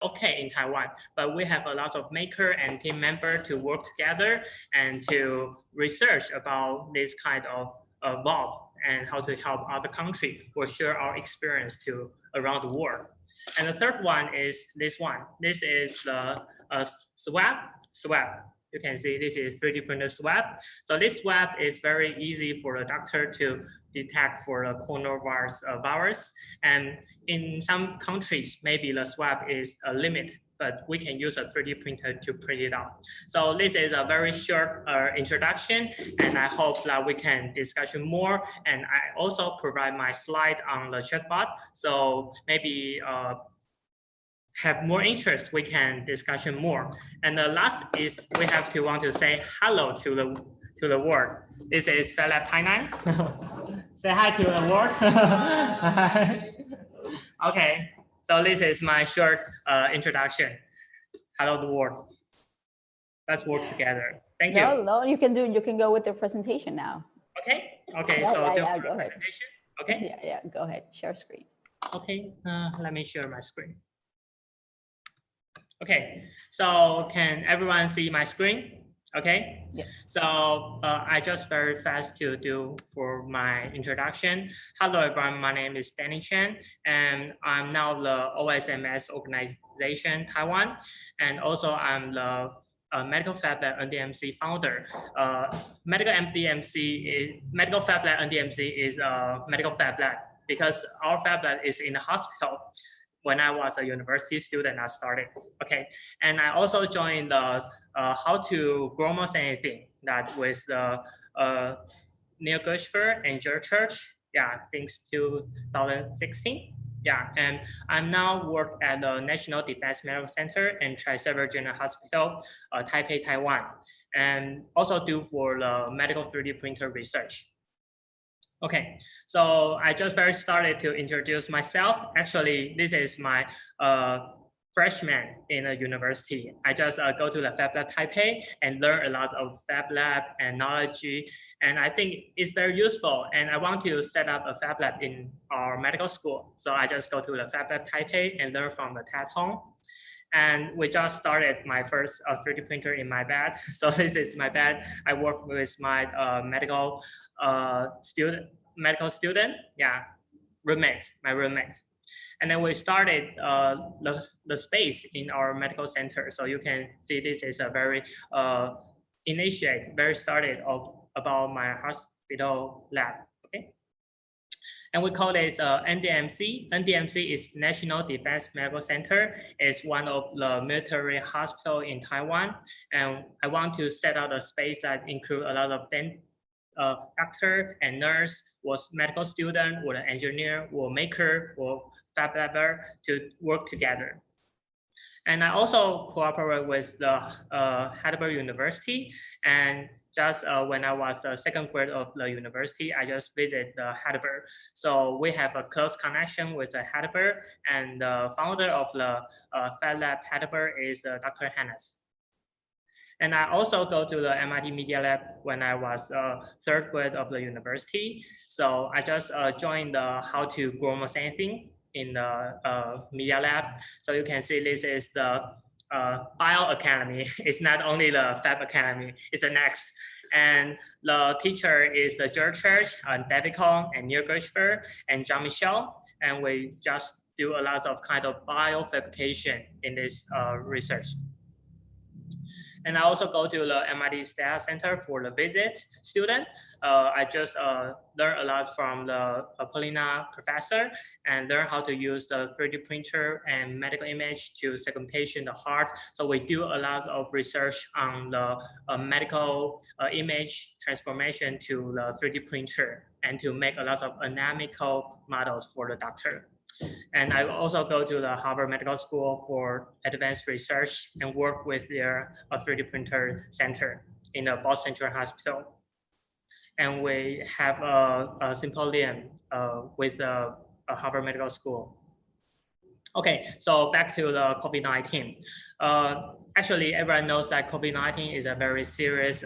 okay in Taiwan, but we have a lot of maker and team member to work together and to research about this kind of valve and how to help other countries or share our experience to around the world. And the third one is this one. This is the swab. You can see this is 3D printed swab. So this swab is very easy for the doctor to detect for the coronavirus virus. And in some countries, maybe the swab is a limit, but we can use a 3D printer to print it out. So this is a very short introduction, and I hope that we can discuss more. And I also provide my slide on the chatbot. So maybe have more interest, we can discuss more. And the last is we have to want to say hello to the world. This is Fab Lab Taiwan. Say hi to the world. Okay, so this is my short introduction. Hello the world. Let's work together. Thank you. No, you can go with the presentation now. Okay. Yeah, so go ahead. presentation. Okay. Yeah, go ahead. Share screen. Okay. Let me share my screen. Okay, so can everyone see my screen? Okay. Yeah. So I just very fast to do for my introduction. Hello everyone, my name is Danny Chen, and I'm now the OSMS organization Taiwan, and also I'm the Medical Fab Lab NDMC founder. Medical Fab Lab NDMC is a medical Fab Lab because our Fab Lab is in the hospital. When I was a university student, I started. Okay, and I also joined the How to Grow Almost Anything that with the Neil Gershfer and George Church. Yeah, since 2016. Yeah, and I'm now work at the National Defense Medical Center and Tri-Silver General Hospital, Taipei, Taiwan, and also do for the medical 3D printer research. Okay, so I just very started to introduce myself. Actually, this is my freshman in a university. I just go to the Fab Lab Taipei and learn a lot of Fab Lab and knowledge. And I think it's very useful. And I want to set up a Fab Lab in our medical school. So I just go to the Fab Lab Taipei and learn from the TAT home. And we just started my first 3D printer in my bed. So this is my bed. I work with my medical student, yeah, my roommate. And then we started the space in our medical center. So you can see this is a very started about my hospital lab. Okay. And we call this NDMC. NDMC is National Defense Medical Center. It's one of the military hospital in Taiwan. And I want to set out a space that include a lot of doctor and nurse, was medical student, or an engineer, or maker, or Fab Labber to work together. And I also cooperate with the Heidelberg University. And just when I was a second grade of the university, I just visited the Heidelberg. So we have a close connection with the Heidelberg, and the founder of the Fab Lab Heidelberg is Dr. Hannes. And I also go to the MIT Media Lab when I was third grade of the university. So I just joined the How to Grow Almost Anything in the Media Lab. So you can see this is the Bio Academy. It's not only the Fab Academy, it's the next. And the teacher is the George Church, David Kong, and Neil Gershfer, and Jean-Michel. And we just do a lot of kind of biofabrication in this research. And I also go to the MIT Data Center for the visit student. I just learn a lot from the Polina professor and learn how to use the 3D printer and medical image to segmentation the heart. So we do a lot of research on the medical image transformation to the 3D printer and to make a lot of anatomical models for the doctor. And I also go to the Harvard Medical School for advanced research and work with their 3D printer center in the Boston General Hospital. And we have a symposium with the Harvard Medical School. Okay, so back to the COVID-19. Actually, everyone knows that COVID-19 is a very serious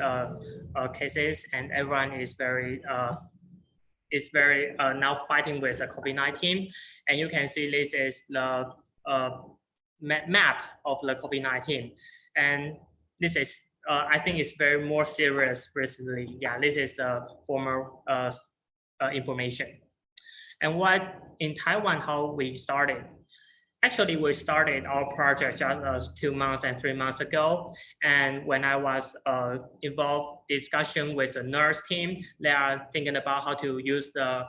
cases, and everyone is very now fighting with the COVID-19. And you can see this is the map of the COVID-19. And this is, I think it's very more serious recently. Yeah, this is the former information. And what in Taiwan, how we started. Actually, we started our project just 2 months and 3 months ago. And when I was involved discussion with the nurse team, they are thinking about how to use the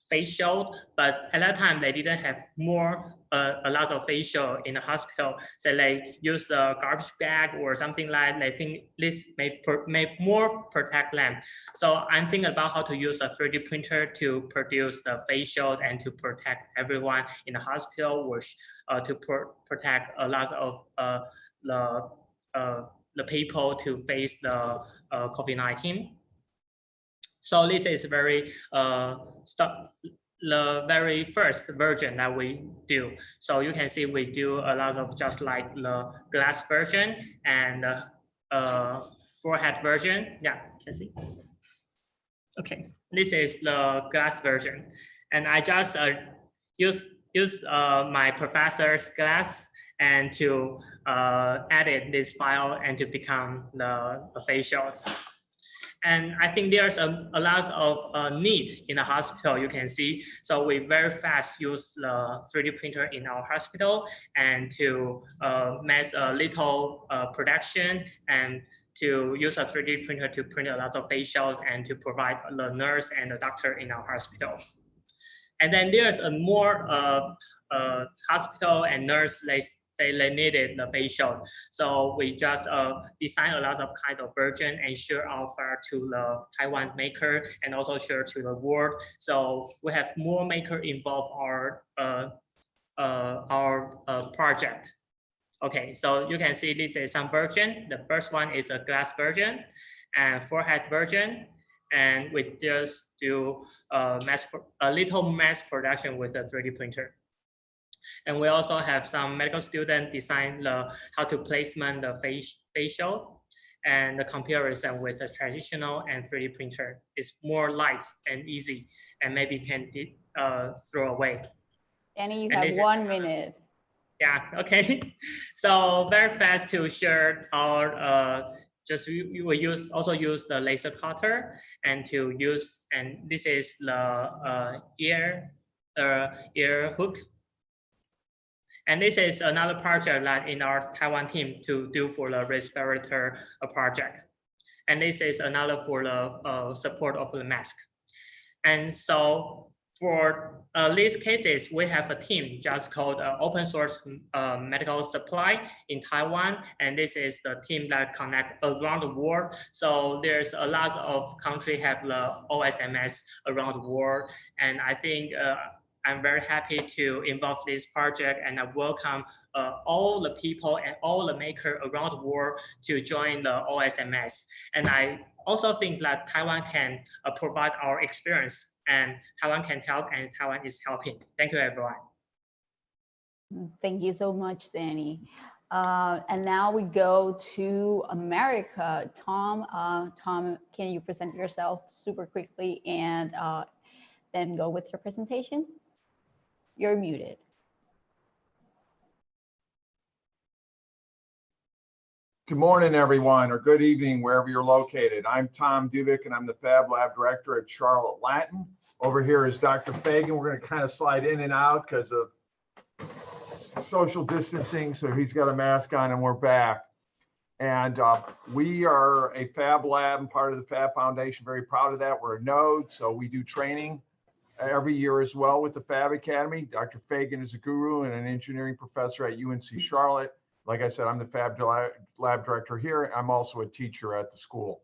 face shield, but at that time they didn't have a lot of face shield in the hospital. So they use the garbage bag or something like. They think this may more protect them. So I'm thinking about how to use a 3D printer to produce the face shield and to protect everyone in the hospital, or to protect a lot of the people to face the COVID-19. So this is the very first version that we do. So you can see we do a lot of just like the glass version and forehead version. Yeah, you can see. Okay, this is the glass version, and I just use my professor's glass and to edit this file and to become the facial. And I think there's a lot of need in the hospital, you can see. So we very fast use the 3D printer in our hospital and to mass a little production and to use a 3D printer to print a lot of facials and to provide the nurse and the doctor in our hospital. And then there's a more hospital and nurse, they say they needed the facial. So we just design a lot of kind of version and share our file to the Taiwan maker and also share to the world. So we have more maker involved our project. Okay, so you can see this is some version. The first one is the glass version and forehead version. And we just do a little mass production with the 3D printer. And we also have some medical students design how to placement the facial and the comparison with the traditional and 3D printer. It's more light and easy and maybe can throw away. Danny, you have 1 minute. Yeah, okay. So very fast to share our, we also use the laser cutter and to use, and this is the ear hook. And this is another project that in our Taiwan team to do for the respirator project. And this is another for the support of the mask. And so for these cases, we have a team just called Open Source Medical Supply in Taiwan. And this is the team that connect around the world. So there's a lot of countries have the OSMS around the world. And I think I'm very happy to involve this project, and I welcome all the people and all the makers around the world to join the OSMS. And I also think that Taiwan can provide our experience, and Taiwan can help, and Taiwan is helping. Thank you, everyone. Thank you so much, Danny. And now we go to America. Tom, can you present yourself super quickly and then go with your presentation? You're muted. Good morning, everyone, or good evening, wherever you're located. I'm Tom Dubik, and I'm the Fab Lab Director at Charlotte Latin. Over here is Dr. Fagan. We're going to kind of slide in and out because of social distancing, so he's got a mask on and we're back. And we are a Fab Lab and part of the Fab Foundation. Very proud of that. We're a node, so we do training every year as well with the Fab Academy. Dr. Fagan is a guru and an engineering professor at UNC Charlotte. Like I said, I'm the Fab Lab Director here. I'm also a teacher at the school.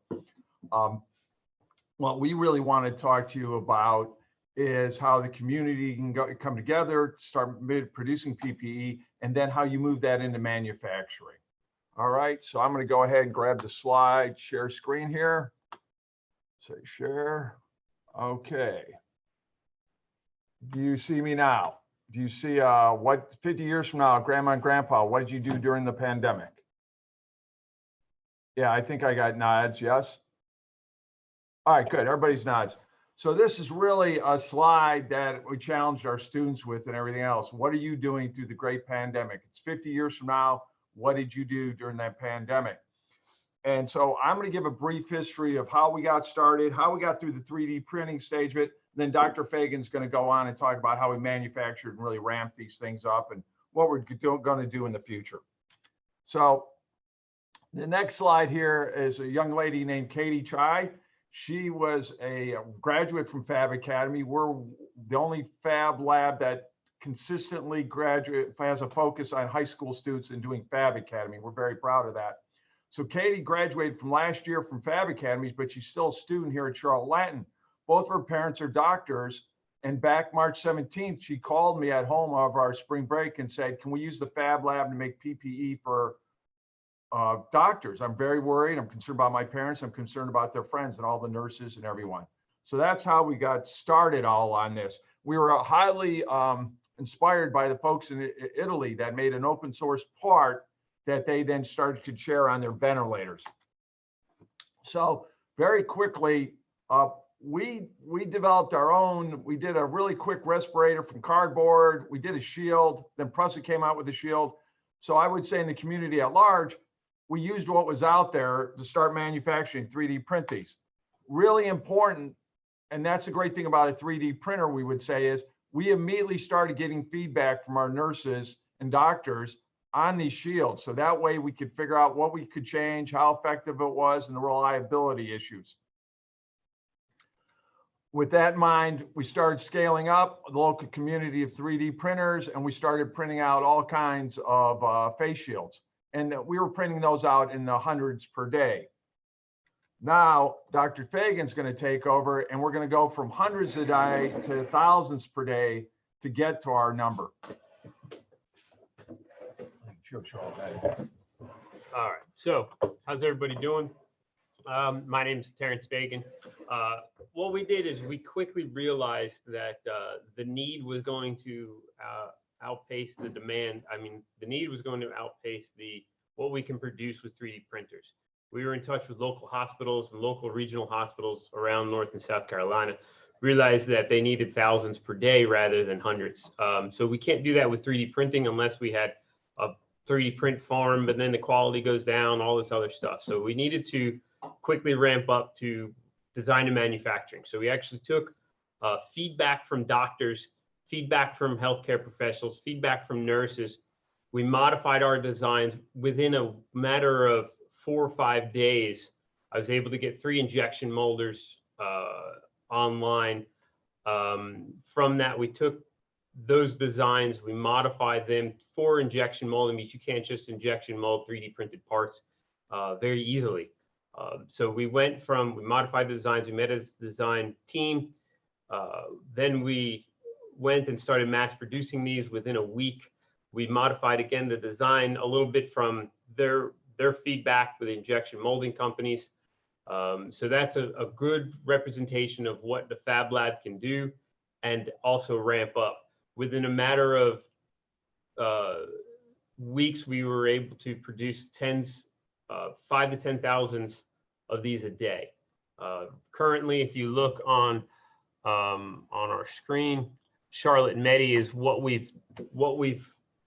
What we really want to talk to you about is how the community can come together, start producing PPE, and then how you move that into manufacturing. All right, so I'm going to go ahead and grab the slide, share screen here. Say share. Okay. Do you see me now? Do you see what 50 years from now, grandma and grandpa, what did you do during the pandemic? Yeah, I think I got nods, yes. All right, good, everybody's nods. So this is really a slide that we challenged our students with and everything else. What are you doing through the great pandemic? It's 50 years from now. What did you do during that pandemic? And so I'm going to give a brief history of how we got started, how we got through the 3D printing stage of it. Then Dr. Fagan's going to go on and talk about how we manufactured and really ramped these things up and what we're going to do in the future. So the next slide here is a young lady named Katie Chai. She was a graduate from Fab Academy. We're the only Fab Lab that consistently has a focus on high school students and doing Fab Academy. We're very proud of that. So Katie graduated from last year from Fab Academies, but she's still a student here at Charlotte Latin. Both of her parents are doctors. And back March 17th, she called me at home of our spring break and said, can we use the Fab Lab to make PPE for doctors? I'm very worried. I'm concerned about my parents. I'm concerned about their friends and all the nurses and everyone. So that's how we got started all on this. We were highly inspired by the folks in Italy that made an open source part that they then started to share on their ventilators. So very quickly, we developed our own. We did a really quick respirator from cardboard. We did a shield. Then Prusa came out with a shield. So I would say in the community at large, we used what was out there to start manufacturing 3D print these. Really important, and that's the great thing about a 3D printer, we would say, is we immediately started getting feedback from our nurses and doctors on these shields. So that way we could figure out what we could change, how effective it was, and the reliability issues. With that in mind, we started scaling up the local community of 3D printers, and we started printing out all kinds of face shields. And we were printing those out in the hundreds per day. Now, Dr. Fagan's going to take over, and we're going to go from hundreds a day to thousands per day to get to our number. All right, so how's everybody doing? My name is Terrence Fagan. What we did is we quickly realized that the need was going to outpace the demand. I mean, the need was going to outpace what we can produce with 3D printers. We were in touch with local hospitals and local regional hospitals around North and South Carolina, realized that they needed thousands per day rather than hundreds. So we can't do that with 3D printing unless we had a 3D print farm, but then the quality goes down, all this other stuff. So we needed to quickly ramp up to design and manufacturing. So we actually took feedback from doctors, feedback from healthcare professionals, feedback from nurses. We modified our designs within a matter of 4 or 5 days. I was able to get 3 injection molders online. From that, we took those designs, we modified them for injection molding, because you can't just injection mold 3D printed parts very easily. So we modified the designs, we met a design team. Then we went and started mass producing these within a week. We modified again the design a little bit from their feedback with the injection molding companies. So that's a good representation of what the Fab Lab can do and also ramp up. Within a matter of weeks, we were able to produce 5 to 10,000 of these a day. Currently, if you look on our screen, Charlotte Medi is what we've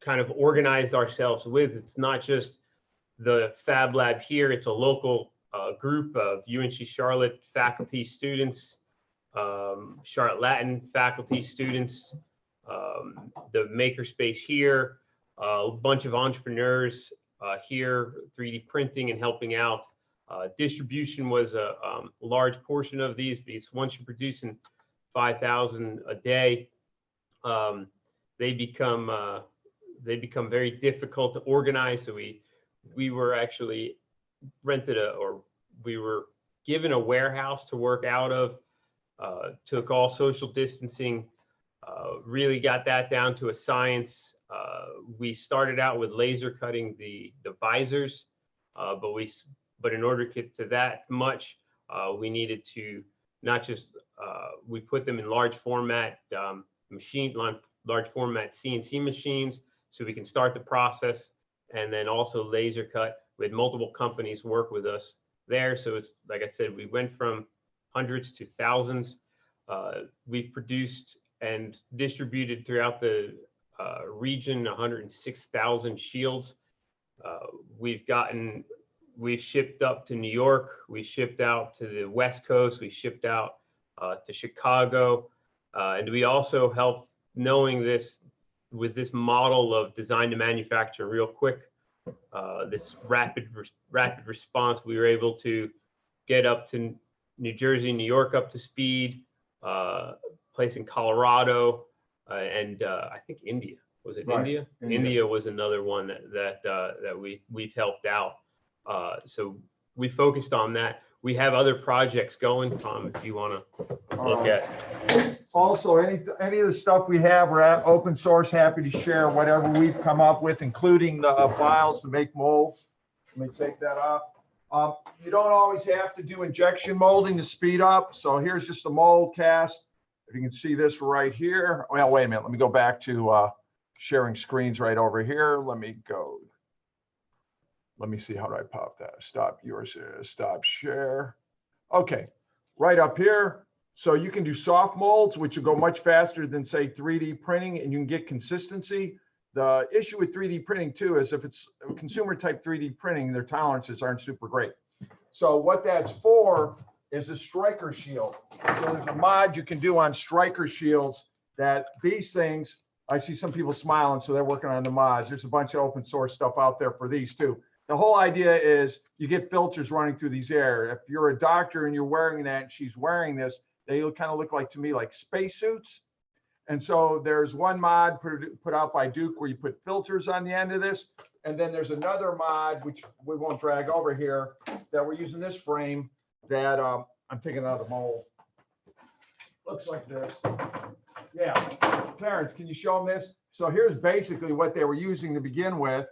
kind of organized ourselves with. It's not just the Fab Lab here, it's a local group of UNC Charlotte faculty, students, Charlotte Latin faculty, students, the makerspace here, a bunch of entrepreneurs here, 3D printing and helping out. Distribution was a large portion of these, because once you're producing 5,000 a day, they become very difficult to organize. So we were actually we were given a warehouse to work out of, took all social distancing, really got that down to a science. We started out with laser cutting the visors, but in order to get to that much, we needed to not just, we put them in large format large format CNC machines, so we can start the process, and then also laser cut. We had multiple companies work with us there. So it's, like I said, we went from hundreds to thousands. We've produced and distributed throughout the region 106,000 shields. We've shipped up to New York. We shipped out to the West Coast. We shipped out to Chicago. And we also helped, knowing this, with this model of design to manufacture real quick, this rapid response, we were able to get up to New Jersey, New York up to speed, place in Colorado, and I think India. Was it Right. India? India was another one that we've helped out. So we focused on that. We have other projects going, Tom, if you want to look at. Also, any of the stuff we have, we're at open source, happy to share whatever we've come up with, including the files to make molds. Let me take that off. You don't always have to do injection molding to speed up. So here's just a mold cast. If you can see this right here. Well, wait a minute. Let me go back to sharing screens right over here. Let me go. Let me see, how do I pop that? Stop yours, stop share. Okay, right up here. So you can do soft molds, which will go much faster than, say, 3D printing, and you can get consistency. The issue with 3D printing too is if it's consumer type 3D printing, their tolerances aren't super great. So what that's for is a striker shield. So there's a mod you can do on striker shields that these things, I see some people smiling, so they're working on the mods. There's a bunch of open source stuff out there for these too. The whole idea is you get filters running through these air. If you're a doctor and you're wearing that and she's wearing this, they kind of look like, to me, like spacesuits. And so there's one mod put out by Duke where you put filters on the end of this. And then there's another mod, which we won't drag over here, that we're using this frame that I'm taking out of the mold. Looks like this. Yeah, Terrence, can you show them this? So here's basically what they were using to begin with.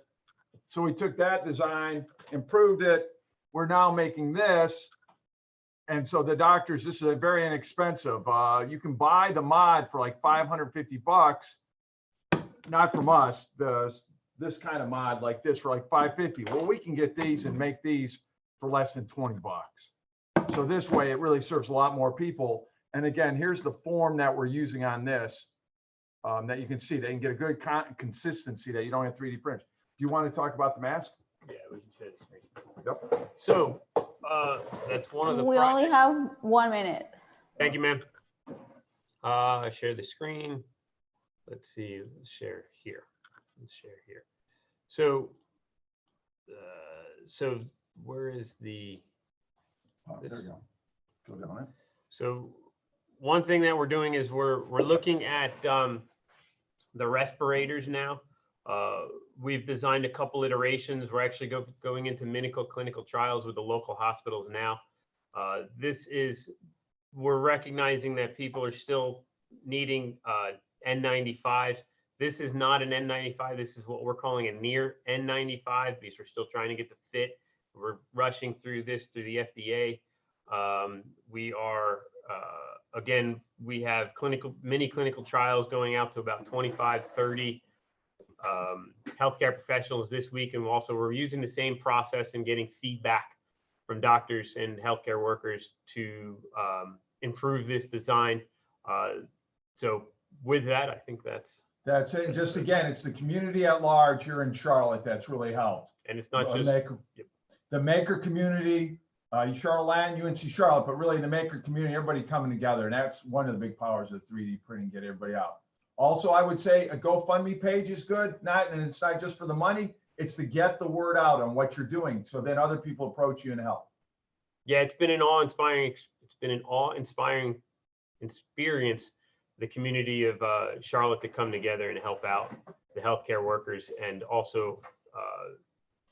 So we took that design, improved it. We're now making this. And so the doctors, this is very inexpensive. You can buy the mod for like 550 bucks, not from us, this kind of mod like this for like 550. Well, we can get these and make these for less than 20 bucks. So this way it really serves a lot more people. And again, here's the form that we're using on this that you can see. They can get a good consistency that you don't have 3D print. Do you want to talk about the mask? Yeah, we can share the screen. Yep. So that's one of the. We only have 1 minute. Thank you, ma'am. Share the screen. Let's see. Let's share here. Let's share here. So, so where is the? Oh, there you go. Go down it. So, one thing that we're doing is we're looking at the respirators now. We've designed a couple iterations. We're actually going into clinical trials with the local hospitals now. We're recognizing that people are still needing N95s. This is not an N95. This is what we're calling a near N95 because we're still trying to get the fit. We're rushing through this through the FDA. We are, again, we have mini clinical trials going out to about 25, 30 healthcare professionals this week, and we're using the same process and getting feedback from doctors and healthcare workers to improve this design. So with that, I think that's it. Just again, it's the community at large here in Charlotte that's really helped. And it's not just the maker community, Charlotte, UNC Charlotte, but really the maker community, everybody coming together, and that's one of the big powers of 3D printing, get everybody out. Also, I would say a GoFundMe page is good. And it's not just for the money, it's to get the word out on what you're doing. So then other people approach you and help. Yeah, it's been an awe-inspiring experience, the community of Charlotte to come together and help out the healthcare workers and also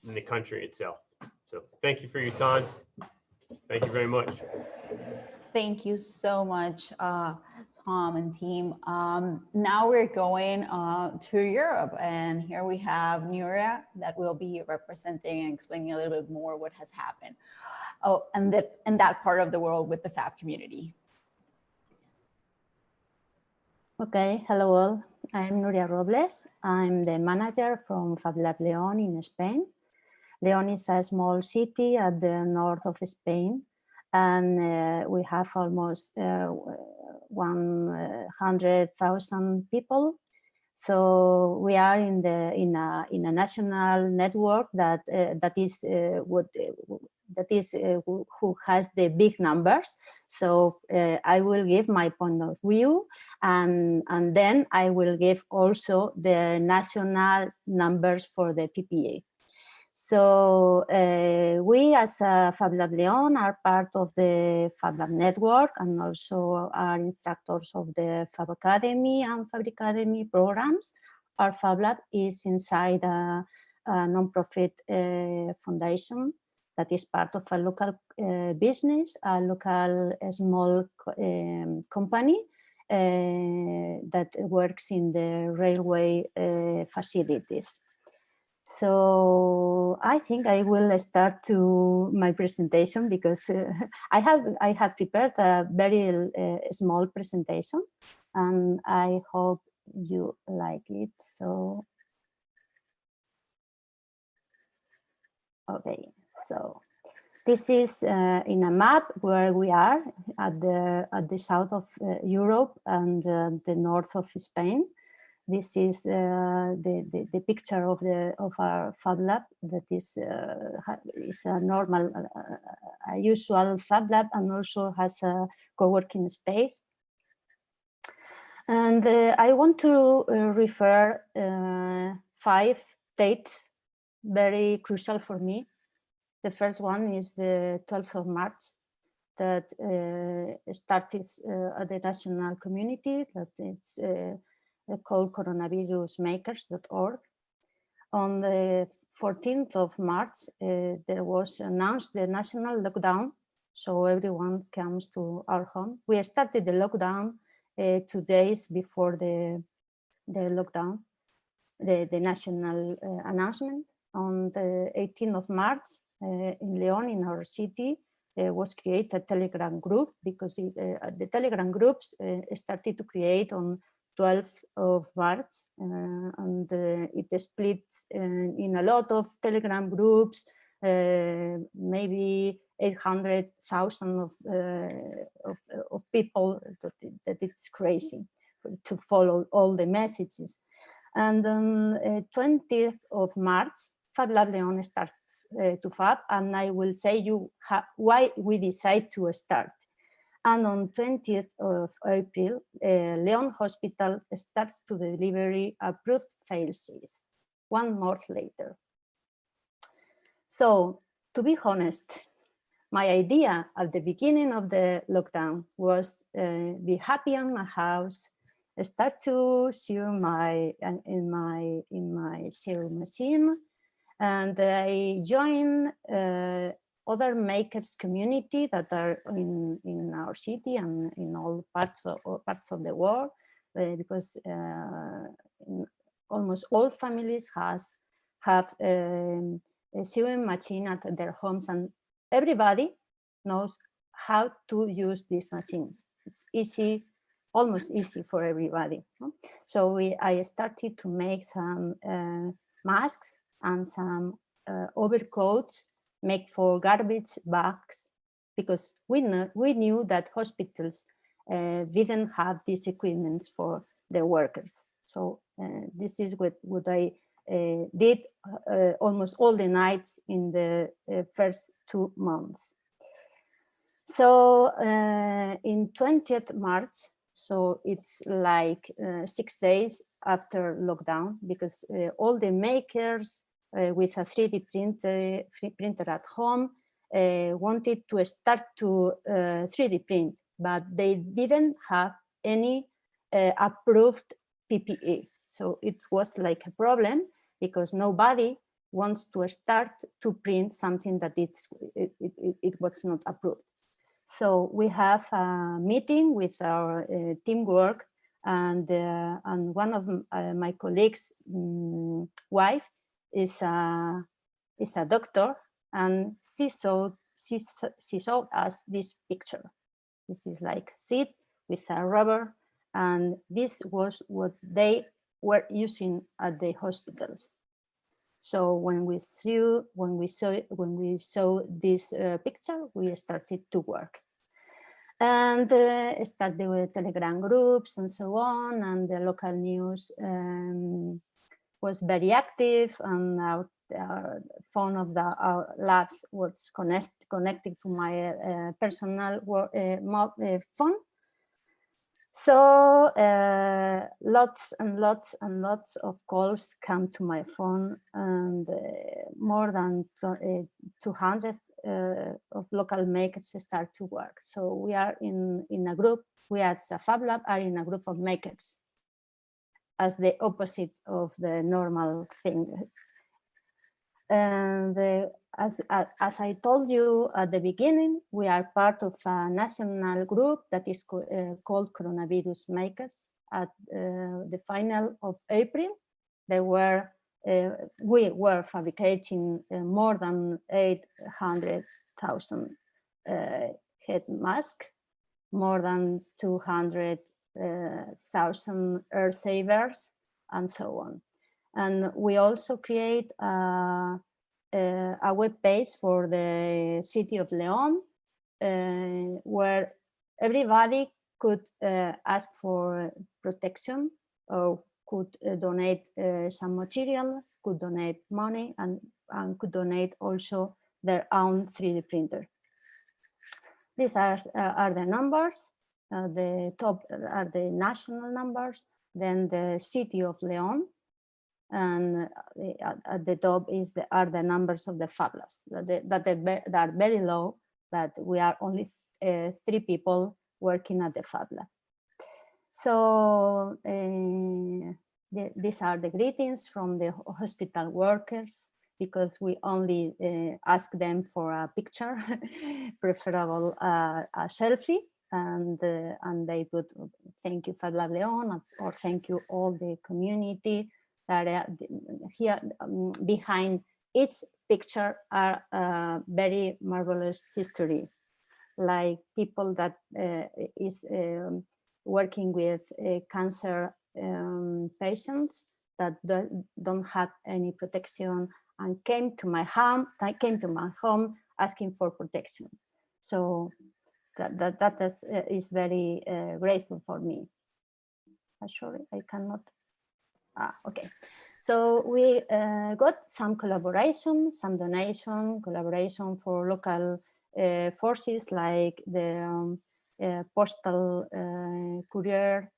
in the country itself. So thank you for your time. Thank you very much. Thank you so much, Tom and team. Now we're going to Europe, and here we have Nuria that will be representing and explaining a little bit more what has happened. Oh, and that part of the world with the Fab community. Okay, hello all. I'm Nuria Robles. I'm the manager from Fab Lab León in Spain. León is a small city at the north of Spain, and we have almost 100,000 people. So we are in a national network that who has the big numbers. So I will give my point of view, and then I will give also the national numbers for the PPA. So we as Fab Lab Leon are part of the Fab Lab network, and also are instructors of the Fab Academy and Fab Academy programs. Our Fab Lab is inside a non-profit foundation that is part of a local business, a local small company that works in the railway facilities. So I think I will start to my presentation, because I have prepared a very small presentation, and I hope you like it. So okay, so this is in a map where we are at the south of Europe and the north of Spain. This is the picture of our Fab Lab. That is a normal, a usual Fab Lab, and also has a co-working space. And I want to refer 5 dates very crucial for me. The first one is the 12th of March, that started at the national community, that it's called coronavirusmakers.org. On the 14th of March, there was announced the national lockdown, so everyone comes to our home. We started the lockdown 2 days before the lockdown, the national announcement. On the 18th of March, in Leon, in our city, was created a Telegram group, because the Telegram groups started to create on 12th of March, and it splits in a lot of Telegram groups, maybe 800,000 of people. That it's crazy to follow all the messages. And on 20th of March, Fab Lab Leon starts to Fab, and I will say you why we decide to start. And on 20th of April, Leon Hospital starts to delivery approved fail-safes 1 month later. So, to be honest, my idea at the beginning of the lockdown was be happy in my house, start to sew in my sewing machine, and I joined other makers community that are in our city and in all parts of the world, because almost all families have a sewing machine at their homes, and everybody knows how to use these machines. It's easy, almost easy for everybody. So I started to make some masks and some overcoats made for garbage bags, because we knew that hospitals didn't have these equipment for their workers. So this is what I did almost all the nights in the first 2 months. So in 20th March, so it's like 6 days after lockdown, because all the makers with a 3D printer at home wanted to start to 3D print, but they didn't have any approved PPE. So it was like a problem, because nobody wants to start to print something that it was not approved. So we have a meeting with our teamwork, and one of my colleagues' wife is a doctor, and she showed us this picture. This is like seat with a rubber, and this was what they were using at the hospitals. So when we saw this picture, we started to work. And started with Telegram groups and so on, and the local news was very active, and our phone of our labs was connected to my personal phone. So lots and lots and lots of calls come to my phone, and more than 200 of local makers start to work. So we are in a group, we at Fab Lab are in a group of makers, as the opposite of the normal thing. And as I told you at the beginning, we are part of a national group that is called Coronavirus Makers. At the final of April, we were fabricating more than 800,000 head masks, more than 200,000 air savers, and so on. And we also create a web page for the city of León, where everybody could ask for protection, or could donate some material, could donate money, and could donate also their own 3D printer. These are the numbers. The top are the national numbers, then the city of León, and at the top are the numbers of the Fab Labs that are very low, but we are only 3 people working at the Fab Lab. So these are the greetings from the hospital workers, because we only ask them for a picture, preferable a selfie, and they put thank you Fab Lab León, or thank you all the community. That here behind each picture are very marvelous history, like people that is working with cancer patients that don't have any protection, and came to my home asking for protection. So that is very grateful for me. Sorry, I cannot. Okay, so we got some collaboration, some donation, collaboration for local forces like the postal courier,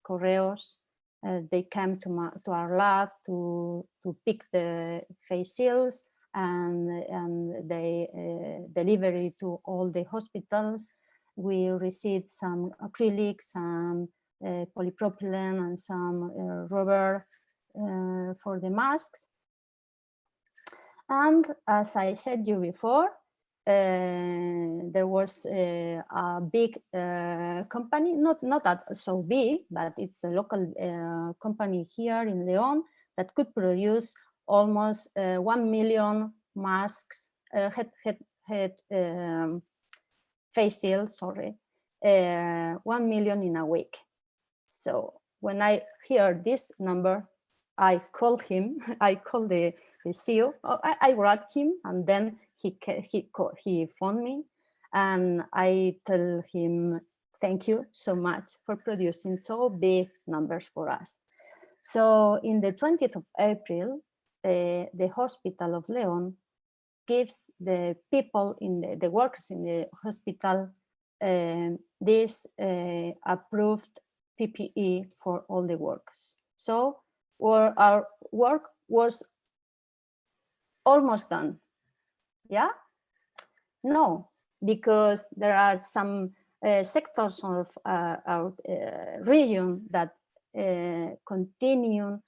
Correos. They came to our lab to pick the face shields, and they deliver it to all the hospitals. We received some acrylic, some polypropylene, and some rubber for the masks. And as I said you before, there was a big company, not that so big, but it's a local company here in León that could produce almost 1 million masks, face shields, sorry, 1 million in a week. So when I hear this number, I called him. I called the CEO. I wrote him, and then he phoned me, and I tell him, thank you so much for producing so big numbers for us. So in the 20th of April, the hospital of León gives the people the workers in the hospital this approved PPE for all the workers. So our work was almost done. Yeah? No, because there are some sectors of our region that continuing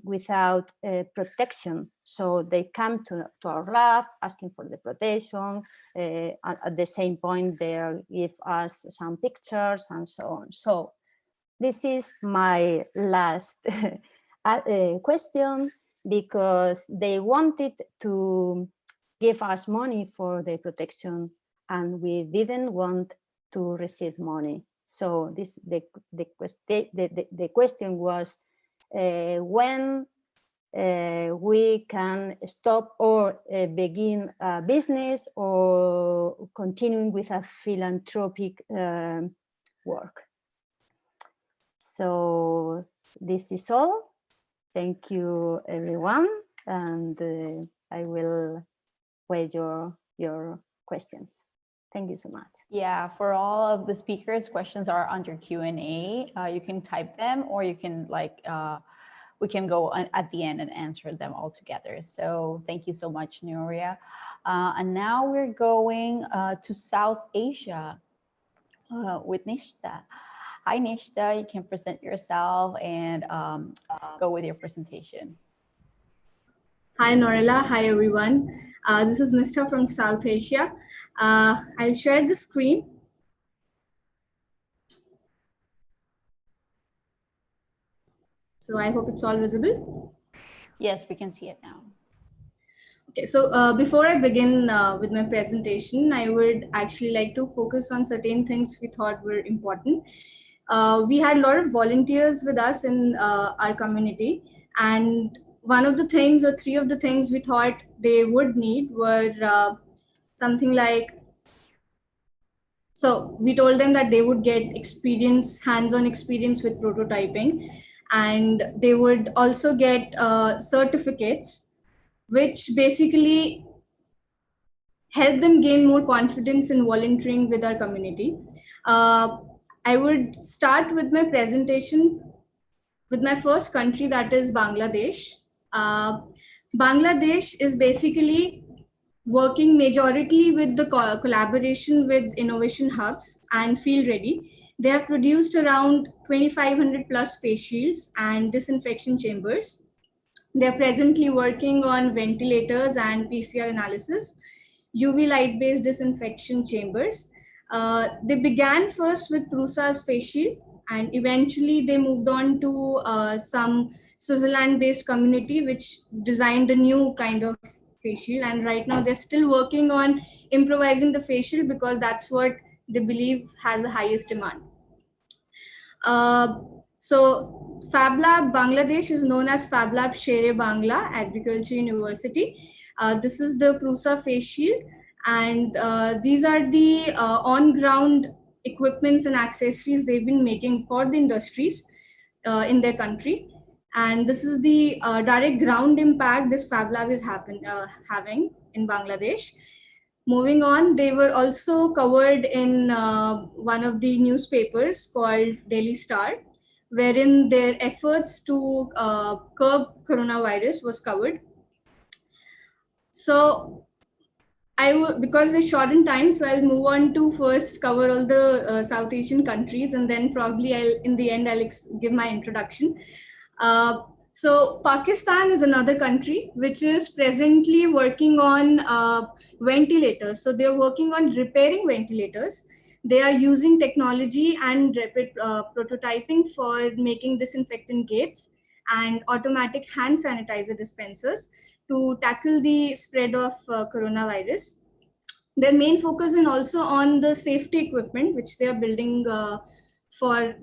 without protection. So they come to our lab asking for the protection. At the same point, they give us some pictures and so on. So this is my last question, because they wanted to give us money for the protection, and we didn't want to receive money. So the question was, when we can stop or begin a business or continuing with a philanthropic work. So this is all. Thank you, everyone, and I will wait your questions. Thank you so much. Yeah, for all of the speakers, questions are under Q&A. You can type them, or you can we can go at the end and answer them all together. So thank you so much, Nuria. And now we're going to South Asia with Nishta. Hi, Nishta, you can present yourself and go with your presentation. Hi, Norella. Hi, everyone. This is Nishta from South Asia. I'll share the screen. So I hope it's all visible. Yes, we can see it now. Okay, so before I begin with my presentation, I would actually like to focus on certain things we thought were important. We had a lot of volunteers with us in our community, and one of the things, or three of the things we thought they would need were something like, so we told them that they would get experience, hands-on experience with prototyping, and they would also get certificates, which basically help them gain more confidence in volunteering with our community. I would start with my presentation with my first country, that is Bangladesh. Bangladesh is basically working majority with the collaboration with innovation hubs and Field Ready. They have produced around 2,500 plus face shields and disinfection chambers. They're presently working on ventilators and PCR analysis, UV light-based disinfection chambers. They began first with Prusa's face shield, and eventually they moved on to some Switzerland-based community which designed a new kind of face shield. And right now they're still working on improvising the face shield because that's what they believe has the highest demand. So Fab Lab Bangladesh is known as Fab Lab Shere Bangla Agriculture University. This is the Prusa face shield, and these are the on-ground equipments and accessories they've been making for the industries in their country. And this is the direct ground impact this Fab Lab is having in Bangladesh. Moving on, they were also covered in one of the newspapers called Daily Star, wherein their efforts to curb coronavirus was covered. So because we're short in time, so I'll move on to first cover all the South Asian countries, and then probably in the end, I'll give my introduction. So Pakistan is another country which is presently working on ventilators. So they're working on repairing ventilators. They are using technology and rapid prototyping for making disinfectant gates and automatic hand sanitizer dispensers to tackle the spread of coronavirus. Their main focus is also on the safety equipment, which they are building for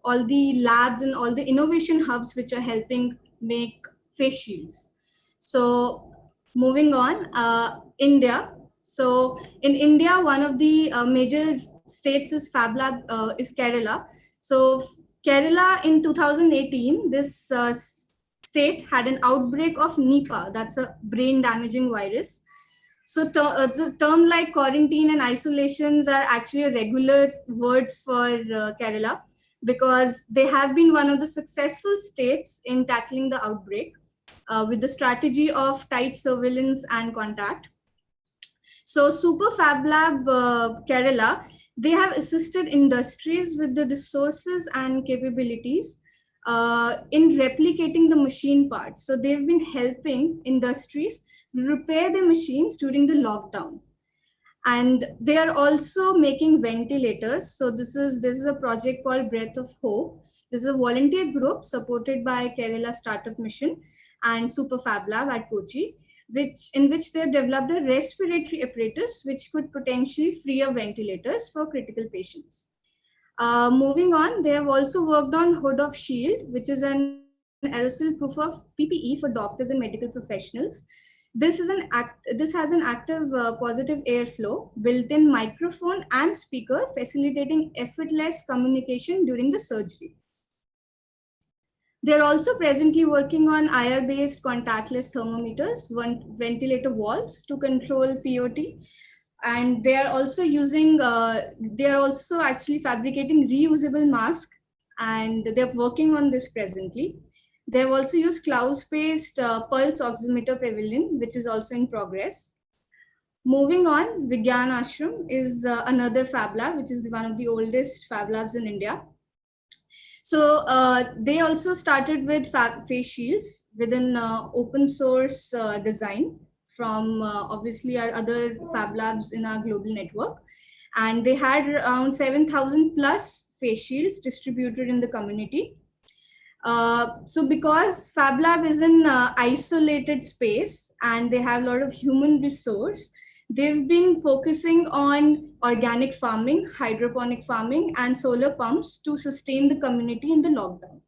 all the labs and all the innovation hubs which are helping make face shields. So moving on, India. So in India, one of the major states is Fab Lab is Kerala. So Kerala in 2018, this state had an outbreak of Nipah, that's a brain damaging virus. So the term like quarantine and isolations are actually regular words for Kerala, because they have been one of the successful states in tackling the outbreak with the strategy of tight surveillance and contact. So Super Fab Lab Kerala, they have assisted industries with the resources and capabilities in replicating the machine parts. So they've been helping industries repair their machines during the lockdown. And they are also making ventilators. So this is a project called Breath of Hope. This is a volunteer group supported by Kerala Startup Mission and Super Fab Lab at Kochi, in which they have developed a respiratory apparatus which could potentially free up ventilators for critical patients. Moving on, they have also worked on Hood of Shield, which is an aerosol proof of PPE for doctors and medical professionals. This has an active positive airflow, built-in microphone and speaker, facilitating effortless communication during the surgery. They're also presently working on IR-based contactless thermometers, ventilator valves to control POT. And they are also actually fabricating reusable masks, and they're working on this presently. They've also used cloud-based pulse oximeter pavilion, which is also in progress. Moving on, Vigyan Ashram is another Fab Lab, which is one of the oldest Fab Labs in India. So they also started with face shields with an open source design from obviously our other Fab Labs in our global network. And they had around 7,000 plus face shields distributed in the community. So because Fab Lab is in isolated space and they have a lot of human resource, they've been focusing on organic farming, hydroponic farming, and solar pumps to sustain the community in the lockdown.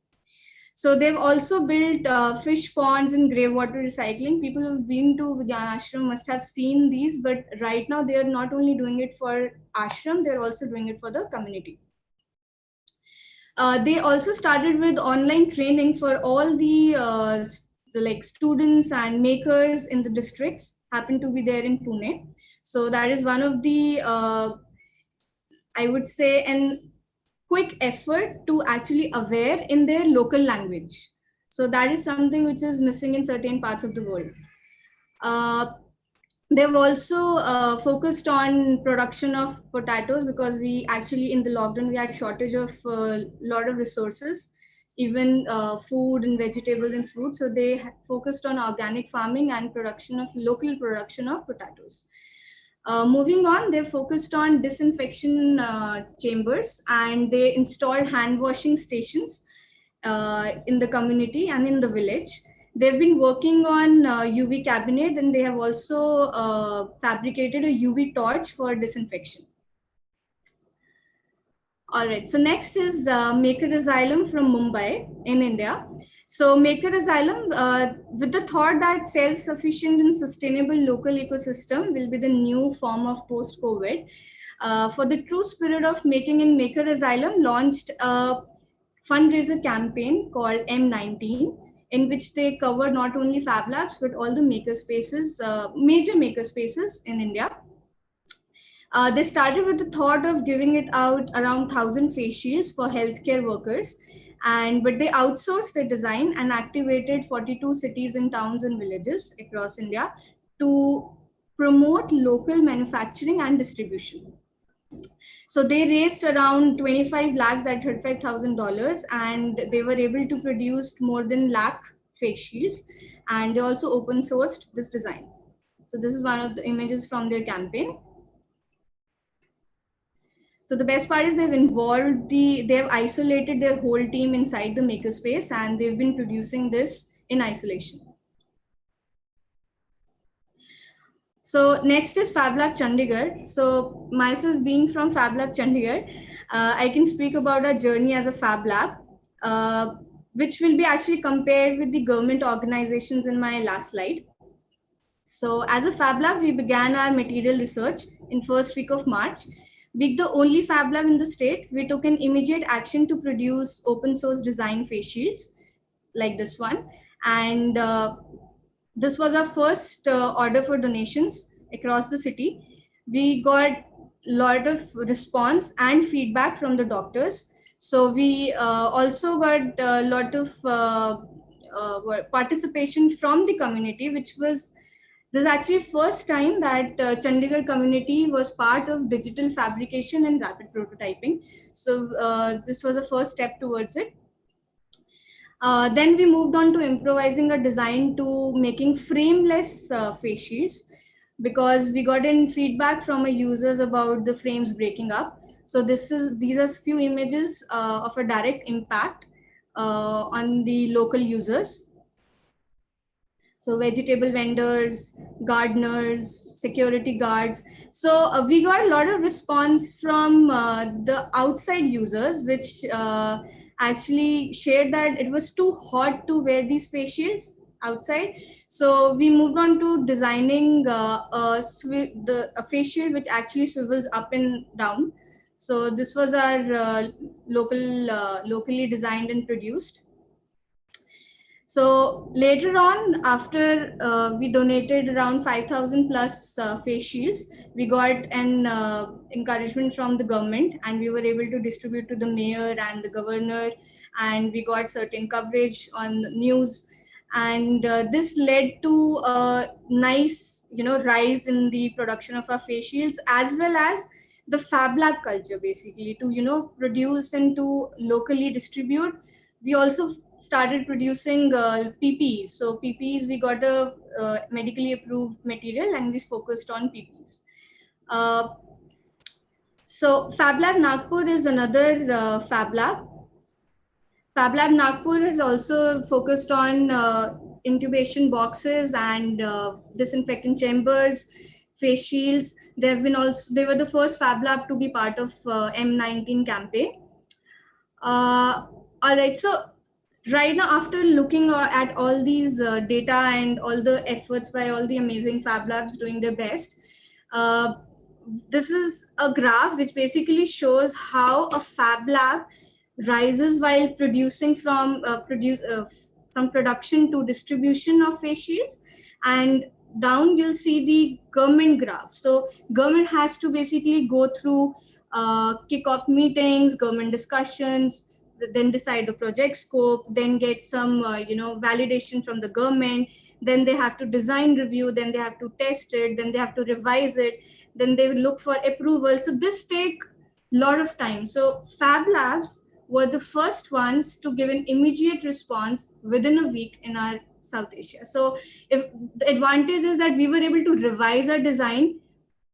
So they've also built fish ponds and grey water recycling. People who've been to Vigyan Ashram must have seen these, but right now they are not only doing it for ashram, they're also doing it for the community. They also started with online training for all the students and makers in the districts, happen to be there in Pune. So that is one of the, I would say, an quick effort to actually aware in their local language. So that is something which is missing in certain parts of the world. They've also focused on production of potatoes, because we actually in the lockdown, we had shortage of a lot of resources, even food and vegetables and fruit. So they focused on organic farming and local production of potatoes. Moving on, they focused on disinfection chambers, and they installed hand washing stations in the community and in the village. They've been working on UV cabinet, and they have also fabricated a UV torch for disinfection. All right, so next is Maker Asylum from Mumbai in India. So Maker Asylum, with the thought that self-sufficient and sustainable local ecosystem will be the new form of post-COVID, for the true spirit of making in Maker Asylum, launched a fundraiser campaign called M19, in which they cover not only Fab Labs, but all the maker spaces, major maker spaces in India. They started with the thought of giving it out around 1,000 face shields for healthcare workers, but they outsourced the design and activated 42 cities and towns and villages across India to promote local manufacturing and distribution. So they raised around 25 lakhs, that $35,000, and they were able to produce more than lakh face shields, and they also open sourced this design. So this is one of the images from their campaign. So the best part is they've isolated their whole team inside the makerspace, and they've been producing this in isolation. So next is Fab Lab Chandigarh. So myself being from Fab Lab Chandigarh, I can speak about our journey as a Fab Lab, which will be actually compared with the government organizations in my last slide. So as a Fab Lab, we began our material research in first week of March. Being the only Fab Lab in the state, we took an immediate action to produce open source design face shields like this one. And this was our first order for donations across the city. We got a lot of response and feedback from the doctors. So we also got a lot of participation from the community, which was, this is actually first time that Chandigarh community was part of digital fabrication and rapid prototyping. So this was a first step towards it. Then we moved on to improvising a design to making frameless face shields, because we got in feedback from our users about the frames breaking up. So these are few images of a direct impact on the local users. So vegetable vendors, gardeners, security guards. So we got a lot of response from the outside users, which actually shared that it was too hot to wear these face shields outside. So we moved on to designing a face shield which actually swivels up and down. So this was our locally designed and produced. So later on, after we donated around 5,000 plus face shields, we got an encouragement from the government, and we were able to distribute to the mayor and the governor, and we got certain coverage on the news. And this led to a nice, rise in the production of our face shields, as well as the Fab Lab culture, basically, to, produce and to locally distribute. We also started producing PPEs. So PPEs, we got a medically approved material, and we focused on PPEs. So Fab Lab Nagpur is another Fab Lab. Fab Lab Nagpur is also focused on intubation boxes and disinfectant chambers, face shields. They were the first Fab Lab to be part of M19 campaign. All right, so right now, after looking at all these data and all the efforts by all the amazing Fab Labs doing their best, this is a graph which basically shows how a Fab Lab rises while producing from production to distribution of face shields. And down you'll see the government graph. So government has to basically go through kickoff meetings, government discussions, then decide the project scope, then get some validation from the government, then they have to design review, then they have to test it, then they have to revise it, then they will look for approval. So this take a lot of time. So Fab Labs were the first ones to give an immediate response within a week in our South Asia. So if the advantage is that we were able to revise our design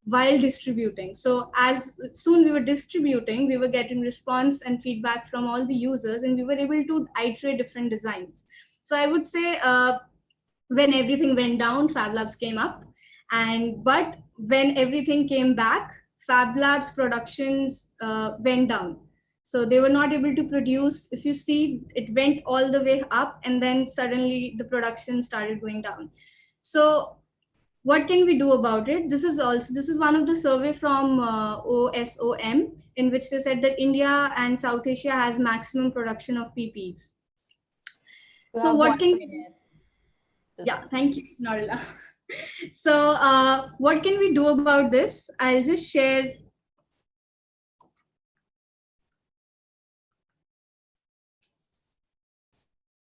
while distributing. So as soon we were distributing, we were getting response and feedback from all the users, and we were able to iterate different designs. So I would say when everything went down, Fab Labs came up, but when everything came back, Fab Labs productions went down. So they were not able to produce. If you see, it went all the way up, and then suddenly the production started going down. So what can we do about it? This is one of the survey from OSOM, in which they said that India and South Asia has maximum production of PPEs. So what can thank you, Norila. So what can we do about this? I'll just share.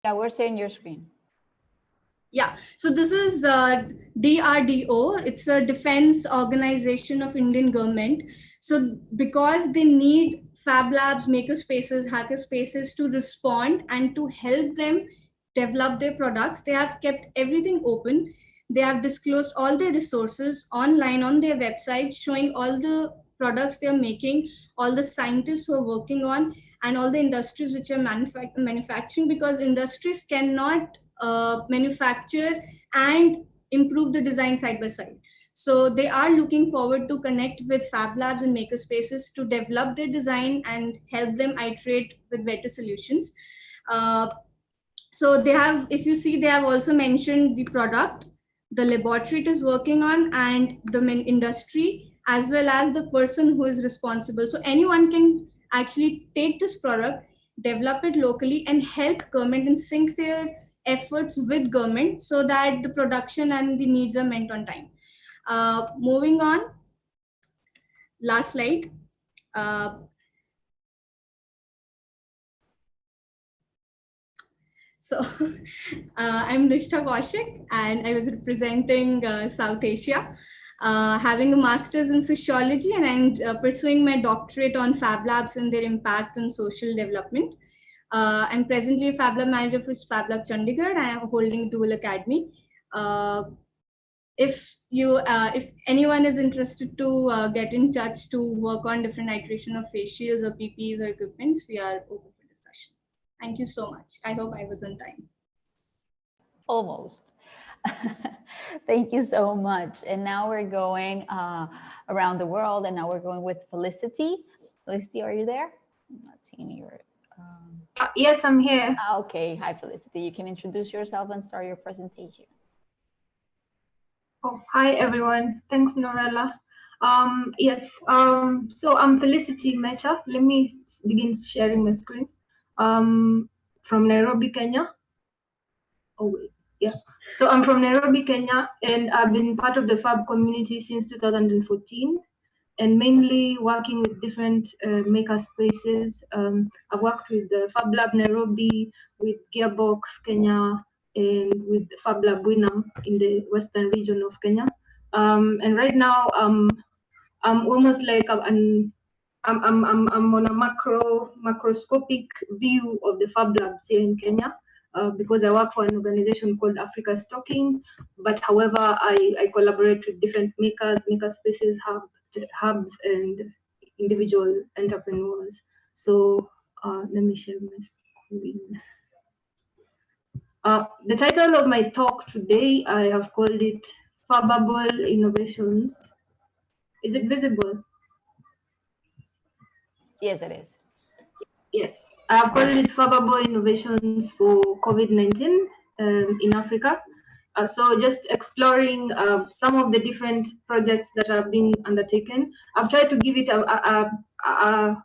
Yeah, we're seeing your screen. Yeah, so this is DRDO. It's a defense organization of Indian government. So because they need Fab Labs, maker spaces, hacker spaces to respond and to help them develop their products, they have kept everything open. They have disclosed all their resources online on their website, showing all the products they're making, all the scientists who are working on, and all the industries which are manufacturing, because industries cannot manufacture and improve the design side by side. So they are looking forward to connect with Fab Labs and maker spaces to develop their design and help them iterate with better solutions. So they have, if you see, they have also mentioned the product, the laboratory it is working on, and the industry, as well as the person who is responsible. So anyone can actually take this product, develop it locally, and help government and sync their efforts with government so that the production and the needs are met on time. Moving on, last slide. So I'm Nishtha Kaushik, and I was representing South Asia, having a master's in sociology, and I'm pursuing my doctorate on Fab Labs and their impact on social development. I'm presently a Fab Lab manager for Fab Lab Chandigarh. I am holding dual academy. If anyone is interested to get in touch to work on different iteration of face shields or PPEs or equipments, we are open for discussion. Thank you so much. I hope I was on time. Almost. Thank you so much. And now we're going around the world, and now we're going with Felicity. Felicity, are you there? I'm not seeing your Yes, I'm here. Okay, hi Felicity. You can introduce yourself and start your presentation. Oh, hi everyone. Thanks, Norella. Yes, so I'm Felicity Mecha. Let me begin sharing my screen. From Nairobi, Kenya. Oh, wait, yeah. So I'm from Nairobi, Kenya, and I've been part of the Fab community since 2014, and mainly working with different maker spaces. I've worked with the Fab Lab Nairobi, with Gearbox Kenya, and with Fab Lab Winam in the western region of Kenya. And right now, I'm almost like I'm on a macroscopic view of the Fab Labs here in Kenya. Because I work for an organization called Africa Stocking, but however, I collaborate with different makers, maker spaces, hubs, and individual entrepreneurs. So let me share my screen. The title of my talk today, I have called it Fabable Innovations. Is it visible? Yes, it is. Yes, I have called it Fabable Innovations for COVID-19 in Africa. So just exploring some of the different projects that have been undertaken. I've tried to give it a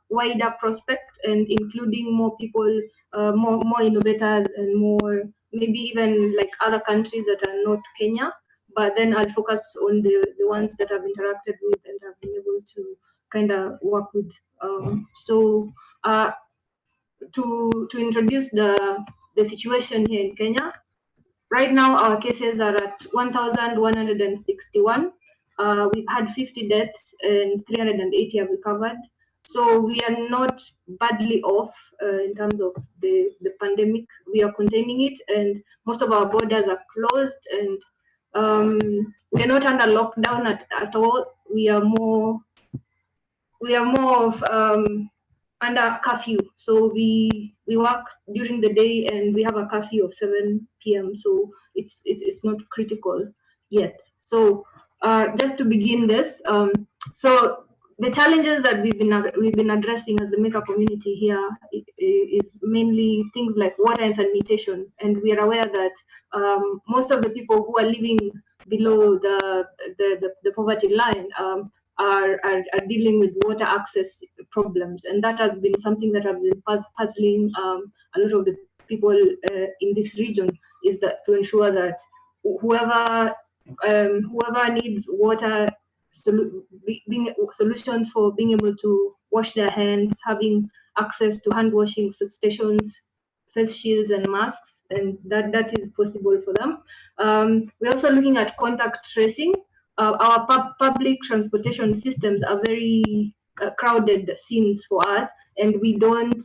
wider prospect and including more people, more innovators and more, maybe even like other countries that are not Kenya. But then I'll focus on the ones that I've interacted with and have been able to kind of work with. To introduce the situation here in Kenya. Right now, our cases are at 1,161. We've had 50 deaths and 380 have recovered. So we are not badly off in terms of the pandemic. We are containing it, and most of our borders are closed, and we are not under lockdown at all. We are more of under curfew. So we work during the day and we have a curfew of 7 p.m. So it's not critical yet. So just to begin this, so the challenges that we've been addressing as the maker community here is mainly things like water and sanitation, and we are aware that most of the people who are living below the poverty line are dealing with water access problems, and that has been something that has been puzzling a lot of the people in this region, is that to ensure that whoever needs water, solutions for being able to wash their hands, having access to hand washing stations, face shields and masks, and that is possible for them. We're also looking at contact tracing. Our public transportation systems are very crowded scenes for us, and we don't.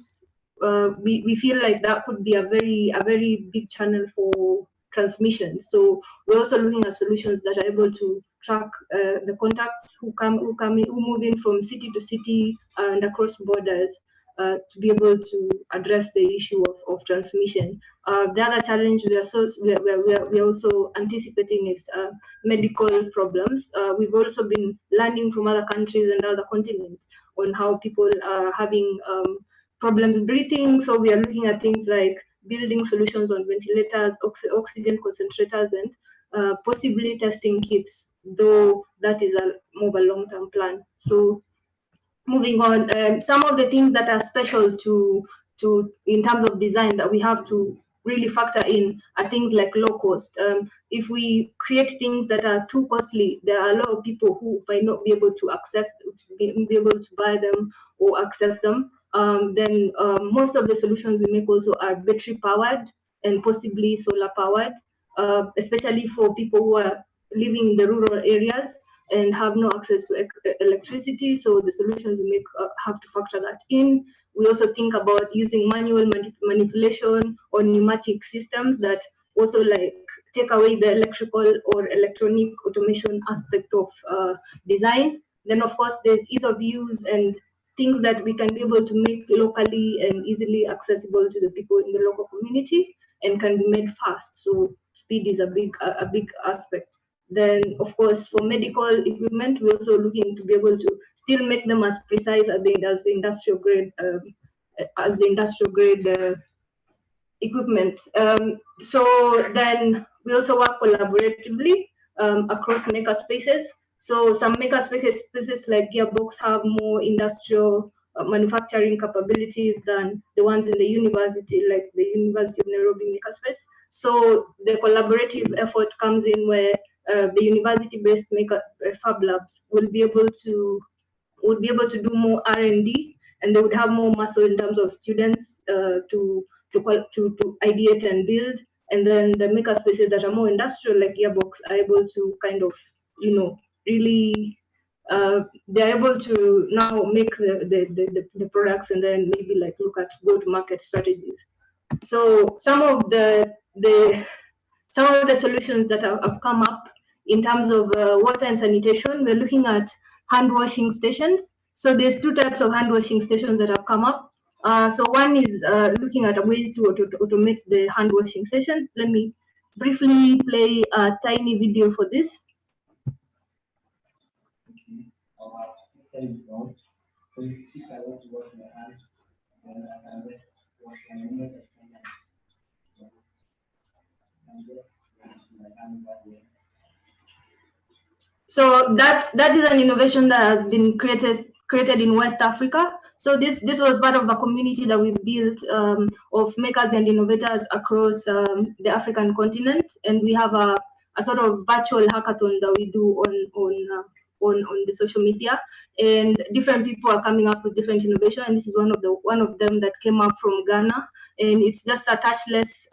We feel like that could be a very big channel for transmission. So we're also looking at solutions that are able to track the contacts who move in from city to city and across borders. To be able to address the issue of transmission. The other challenge we are also anticipating is medical problems. We've also been learning from other countries and other continents on how people are having problems breathing. So we are looking at things like building solutions on ventilators, oxygen concentrators, and possibly testing kits, though that is more of a long-term plan. So moving on, some of the things that are special to in terms of design that we have to really factor in are things like low cost. If we create things that are too costly, there are a lot of people who might not be able to be able to buy them or access them. Then most of the solutions we make also are battery powered and possibly solar powered, especially for people who are living in the rural areas and have no access to electricity. So the solutions we make have to factor that in. We also think about using manual manipulation or pneumatic systems that also like take away the electrical or electronic automation aspect of design. Then of course there's ease of use and things that we can be able to make locally and easily accessible to the people in the local community and can be made fast. So speed is a big aspect. Then, of course, for medical equipment, we're also looking to be able to still make them as precise as the industrial grade as the industrial grade equipment. So then we also work collaboratively across maker spaces. So some maker spaces like Gearbox have more industrial manufacturing capabilities than the ones in the university, like the University of Nairobi Makerspace. So the collaborative effort comes in where the university-based maker Fab Labs will be able to do more R&D, and they would have more muscle in terms of students to ideate and build. And then the maker spaces that are more industrial, like Gearbox, are able to kind of, really, they're able to now make the products and then maybe like look at go-to-market strategies. So some of the solutions that have come up in terms of water and sanitation, we're looking at hand washing stations. So there's two types of hand washing stations that have come up. So one is looking at a way to automate the hand washing sessions. Let me briefly play a tiny video for this. So that is an innovation that has been created in West Africa. So this was part of a community that we built of makers and innovators across the African continent, and we have a sort of virtual hackathon that we do on the social media, and different people are coming up with different innovation. And this is one of them that came up from Ghana, and it's just a touchless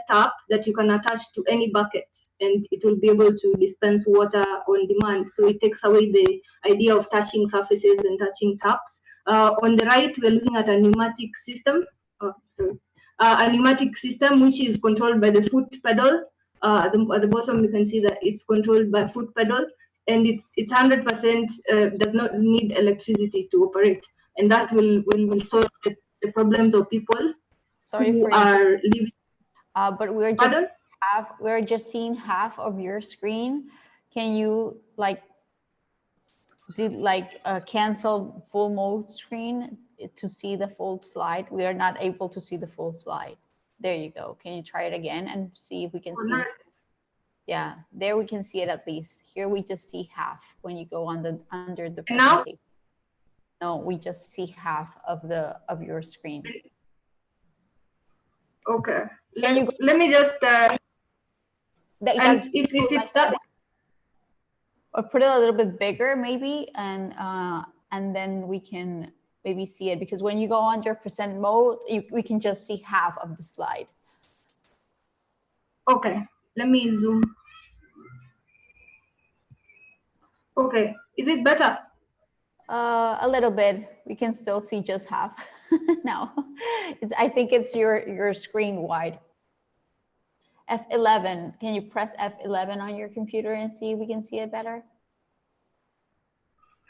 tap that you can attach to any bucket, and it will be able to dispense water on demand. So it takes away the idea of touching surfaces and touching taps. On the right, we're looking at a pneumatic system. A pneumatic system which is controlled by the foot pedal. At the bottom, you can see that it's controlled by foot pedal, and it's 100% does not need electricity to operate, and that will solve the problems of people who are living. But we're just seeing half of your screen. Can you cancel full mode screen to see the full slide? We are not able to see the full slide. There you go. Can you try it again and see if we can see it? Yeah, there we can see it at least. Here we just see half when you go on under the presentation. No, we just see half of your screen. Okay. Let me just and if it's that, or put it a little bit bigger maybe, and then we can maybe see it, because when you go on your present mode, we can just see half of the slide. Okay, let me zoom. Okay, is it better? A little bit. We can still see just half. No, I think it's your screen wide. F11, can you press F11 on your computer and see if we can see it better?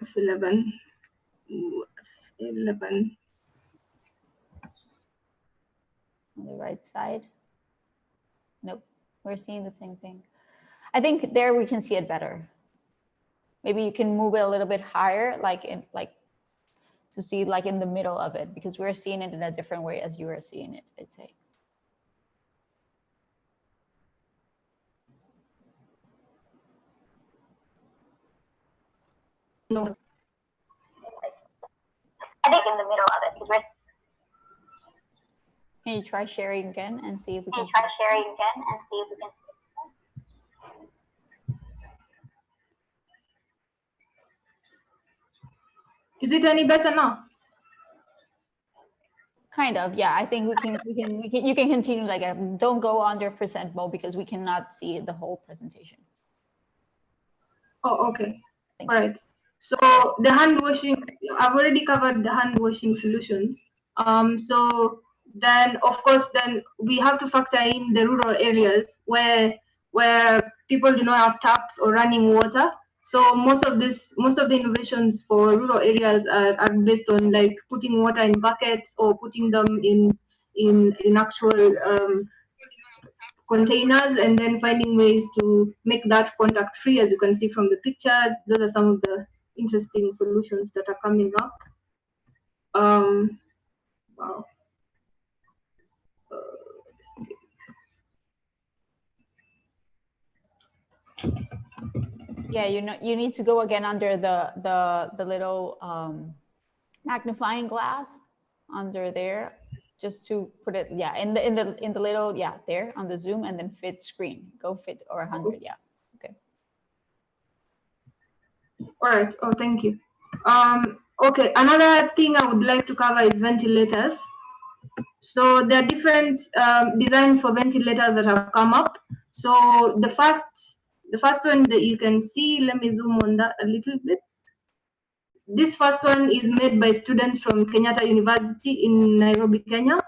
F11. F11. On the right side. Nope, we're seeing the same thing. I think there we can see it better. Maybe you can move it a little bit higher, to see in the middle of it, because we're seeing it in a different way as you are seeing it, I'd say. No. I think in the middle of it, because we're. Can you try sharing again and see if we can? Is it any better now? Kind of, yeah. I think you can continue don't go under present mode, because we cannot see the whole presentation. Oh, okay. All right. So the hand washing, I've already covered the hand washing solutions. So then, of course, then we have to factor in the rural areas where people do not have taps or running water. So most of the innovations for rural areas are based on putting water in buckets or putting them in actual containers, and then finding ways to make that contact free. As you can see from the pictures, those are some of the interesting solutions that are coming up. Wow. Yeah, you need to go again under the little magnifying glass under there, just to put it, yeah, in the little, yeah, there on the zoom, and then fit screen. Go fit or 100, yeah. Okay. All right. Oh, thank you. Okay, another thing I would like to cover is ventilators. So there are different designs for ventilators that have come up. So the first one that you can see, let me zoom on that a little bit. This first one is made by students from Kenyatta University in Nairobi, Kenya.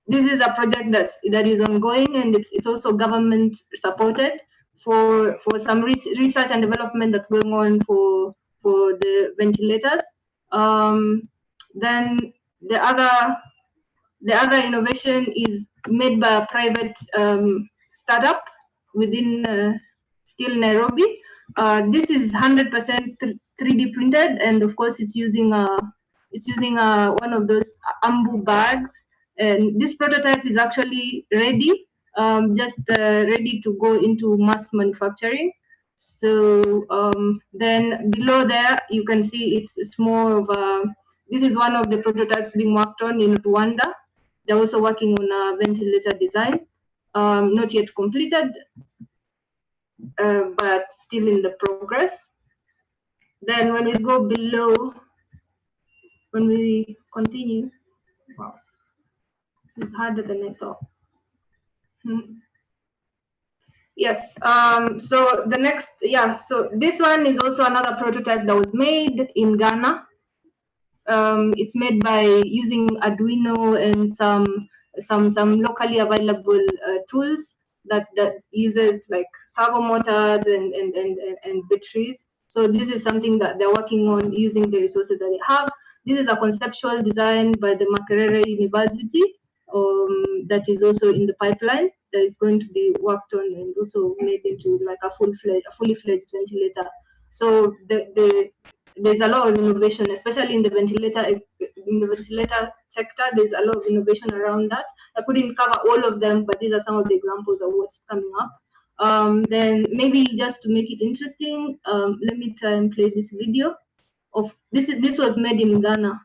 This is a project that is ongoing, and it's also government supported for some research and development that's going on for the ventilators. Then the other innovation is made by a private startup within still Nairobi. This is 100% 3D printed, and of course it's using one of those ambu bags. And this prototype is actually ready, just ready to go into mass manufacturing. So then below there, you can see it's more of a, this is one of the prototypes being worked on in Rwanda. They're also working on a ventilator design, not yet completed, but still in the progress. Then when we go below, when we continue, wow, this is harder than I thought. Yes, so the next, yeah, so this one is also another prototype that was made in Ghana. It's made by using Arduino and some locally available tools that uses like servo motors and batteries. So this is something that they're working on using the resources that they have. This is a conceptual design by the Makerere University that is also in the pipeline, that is going to be worked on and also made into like a fully fledged ventilator. So there's a lot of innovation, especially in the ventilator sector. There's a lot of innovation around that. I couldn't cover all of them, but these are some of the examples of what's coming up. Then maybe just to make it interesting, let me try and play this video of this. This was made in Ghana.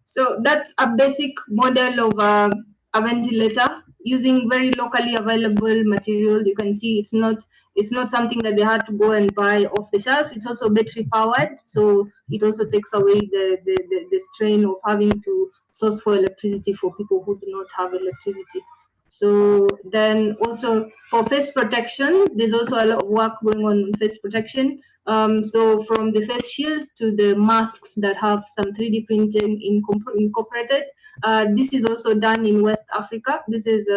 So that's a basic model of a ventilator using very locally available material. You can see it's not something that they had to go and buy off the shelf. It's also battery powered, so it also takes away the strain of having to source for electricity for people who do not have electricity. So then also for face protection, there's also a lot of work going on face protection. So from the face shields to the masks that have some 3D printing incorporated. This is also done in West Africa. This is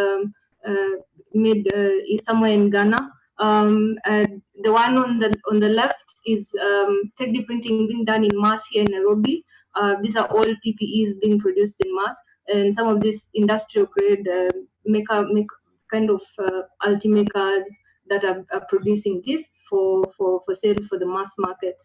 made somewhere in Ghana. The one on the left is 3D printing being done in mass here in Nairobi. These are all PPEs being produced in mass, and some of these industrial grade make kind of ultimakers that are producing this for sale for the mass market.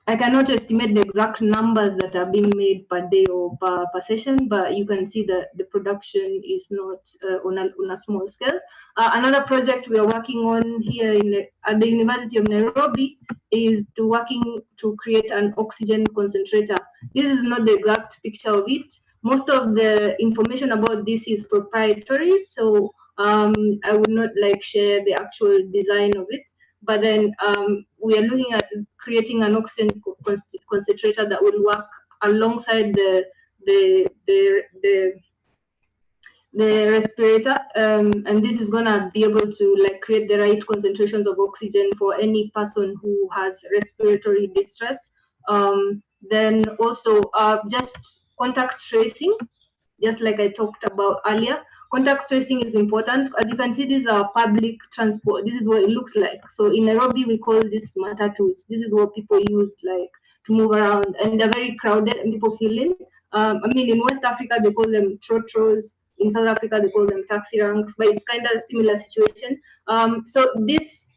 I cannot estimate the exact numbers that are being made per day or per session, but you can see that the production is not on a small scale. Another project we are working on here at the University of Nairobi is working to create an oxygen concentrator. This is not the exact picture of it. Most of the information about this is proprietary, so I would not like share the actual design of it. But then we are looking at creating an oxygen concentrator that will work alongside the respirator, and this is gonna be able to like create the right concentrations of oxygen for any person who has respiratory distress. Then also just contact tracing, just like I talked about earlier. contact tracing is important. As you can see, these are public transport. This is what it looks like. So in Nairobi, we call this matatus. This is what people use like to move around, and they're very crowded and people feel in. I mean, in West Africa, they call them trotros. In South Africa, they call them taxi ranks, but it's kind of a similar situation. So these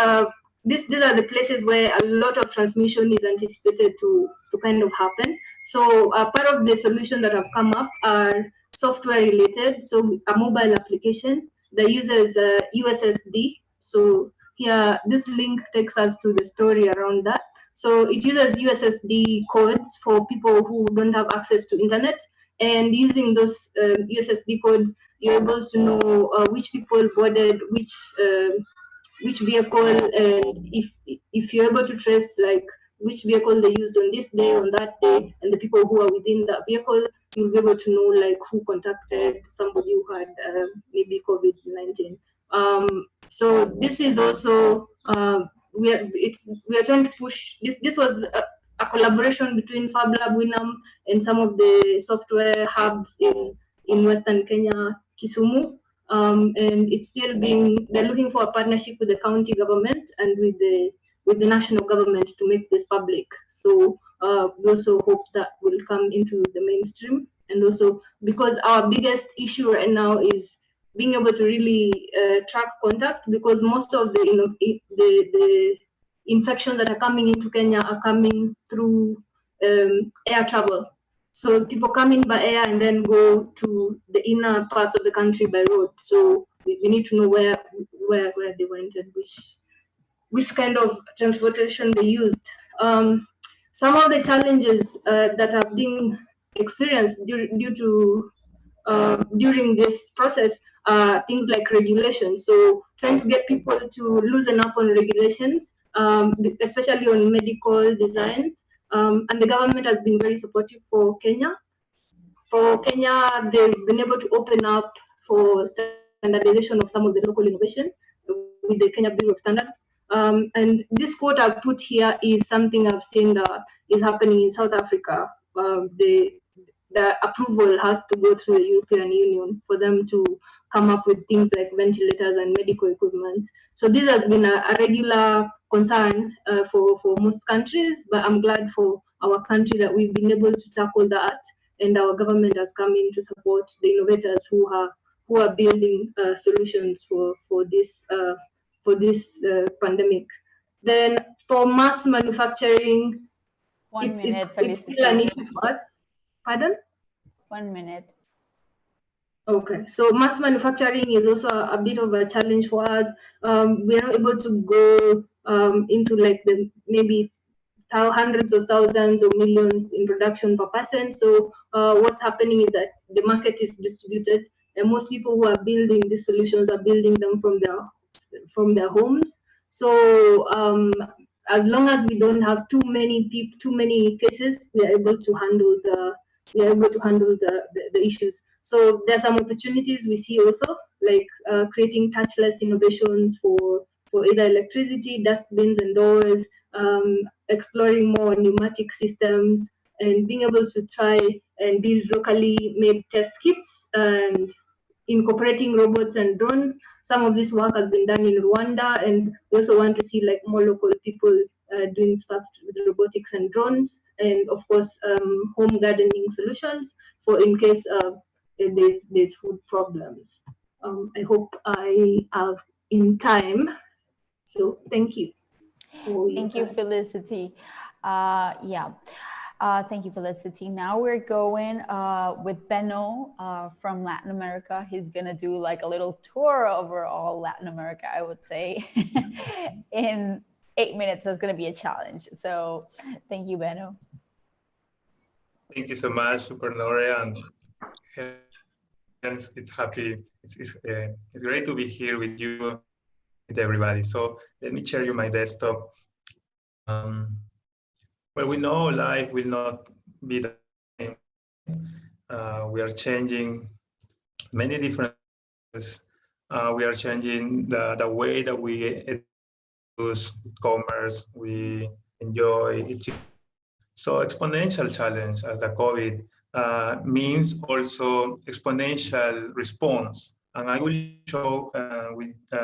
are the places where a lot of transmission is anticipated to kind of happen. So part of the solution that have come up are software related. So a mobile application that uses USSD. So here, this link takes us to the story around that. So it uses USSD codes for people who don't have access to internet. And using those USSD codes, you're able to know which people boarded which vehicle, and if you're able to trace like which vehicle they used on this day, on that day, and the people who are within that vehicle, you'll be able to know like who contacted somebody who had maybe COVID-19. So this is also we are trying to push this. This was a collaboration between Fab Lab, Winam, and some of the software hubs in Western Kenya, Kisumu. And it's still they're looking for a partnership with the county government and with the national government to make this public. So we also hope that will come into the mainstream. And also because our biggest issue right now is being able to really track contact, because most of the infections that are coming into Kenya are coming through air travel. So people come in by air and then go to the inner parts of the country by road. So we need to know where they went and which kind of transportation they used. Some of the challenges that are being experienced due to during this process are things like regulation. So trying to get people to loosen up on regulations, especially on medical designs. And the government has been very supportive for Kenya. For Kenya, they've been able to open up for standardization of some of the local innovation with the Kenya Bureau of Standards. And this quote I've put here is something I've seen that is happening in South Africa. The approval has to go through the European Union for them to come up with things like ventilators and medical equipment. So this has been a regular concern for most countries, but I'm glad for our country that we've been able to tackle that, and our government has come in to support the innovators who are building solutions for this pandemic. Then for mass manufacturing, it's still an issue for us. Pardon? 1 minute. Okay, so mass manufacturing is also a bit of a challenge for us. We are not able to go into like the maybe hundreds of thousands or millions in production per person. So what's happening is that the market is distributed, and most people who are building these solutions are building them from their homes. So as long as we don't have too many cases, we are able to handle the issues. So there are some opportunities we see also, like creating touchless innovations for either electricity, dustbins and doors, exploring more pneumatic systems, and being able to try and build locally made test kits and incorporating robots and drones. Some of this work has been done in Rwanda, and we also want to see like more local people doing stuff with robotics and drones, and of course home gardening solutions for in case there's food problems. I hope I have in time. So thank you. Thank you, Felicity. Thank you, Felicity. Now we're going with Benno from Latin America. He's gonna do like a little tour over all Latin America, I would say. In 8 minutes, that's gonna be a challenge. So thank you, Benno. Thank you so much, Super Noria, and it's great to be here with you, with everybody. So let me share you my desktop. Well, we know life will not be the same. We are changing many different ways. We are changing the way that we use commerce, we enjoy. It's so exponential challenge as the COVID means also exponential response. And I will show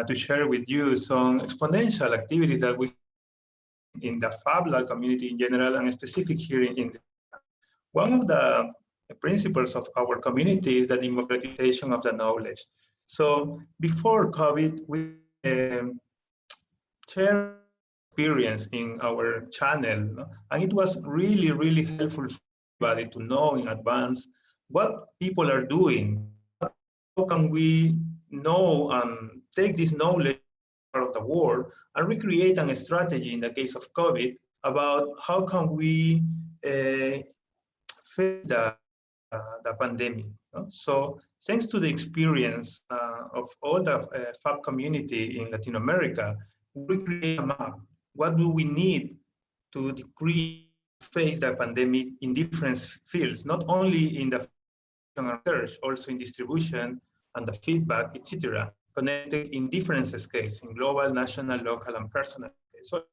to share with you some exponential activities that we in the Fab Lab community in general, and specific here in one of the principles of our community is the democratization of the knowledge. So before COVID, we shared experience in our channel, and it was really, really helpful for everybody to know in advance what people are doing. How can we know and take this knowledge of the world and recreate a strategy in the case of COVID about how can we face the pandemic. No? So thanks to the experience of all the Fab community in Latin America, we create a map. What do we need to face the pandemic in different fields, not only in the research, also in distribution and the feedback, etc., connected in different scales, in global, national, local, and personal. So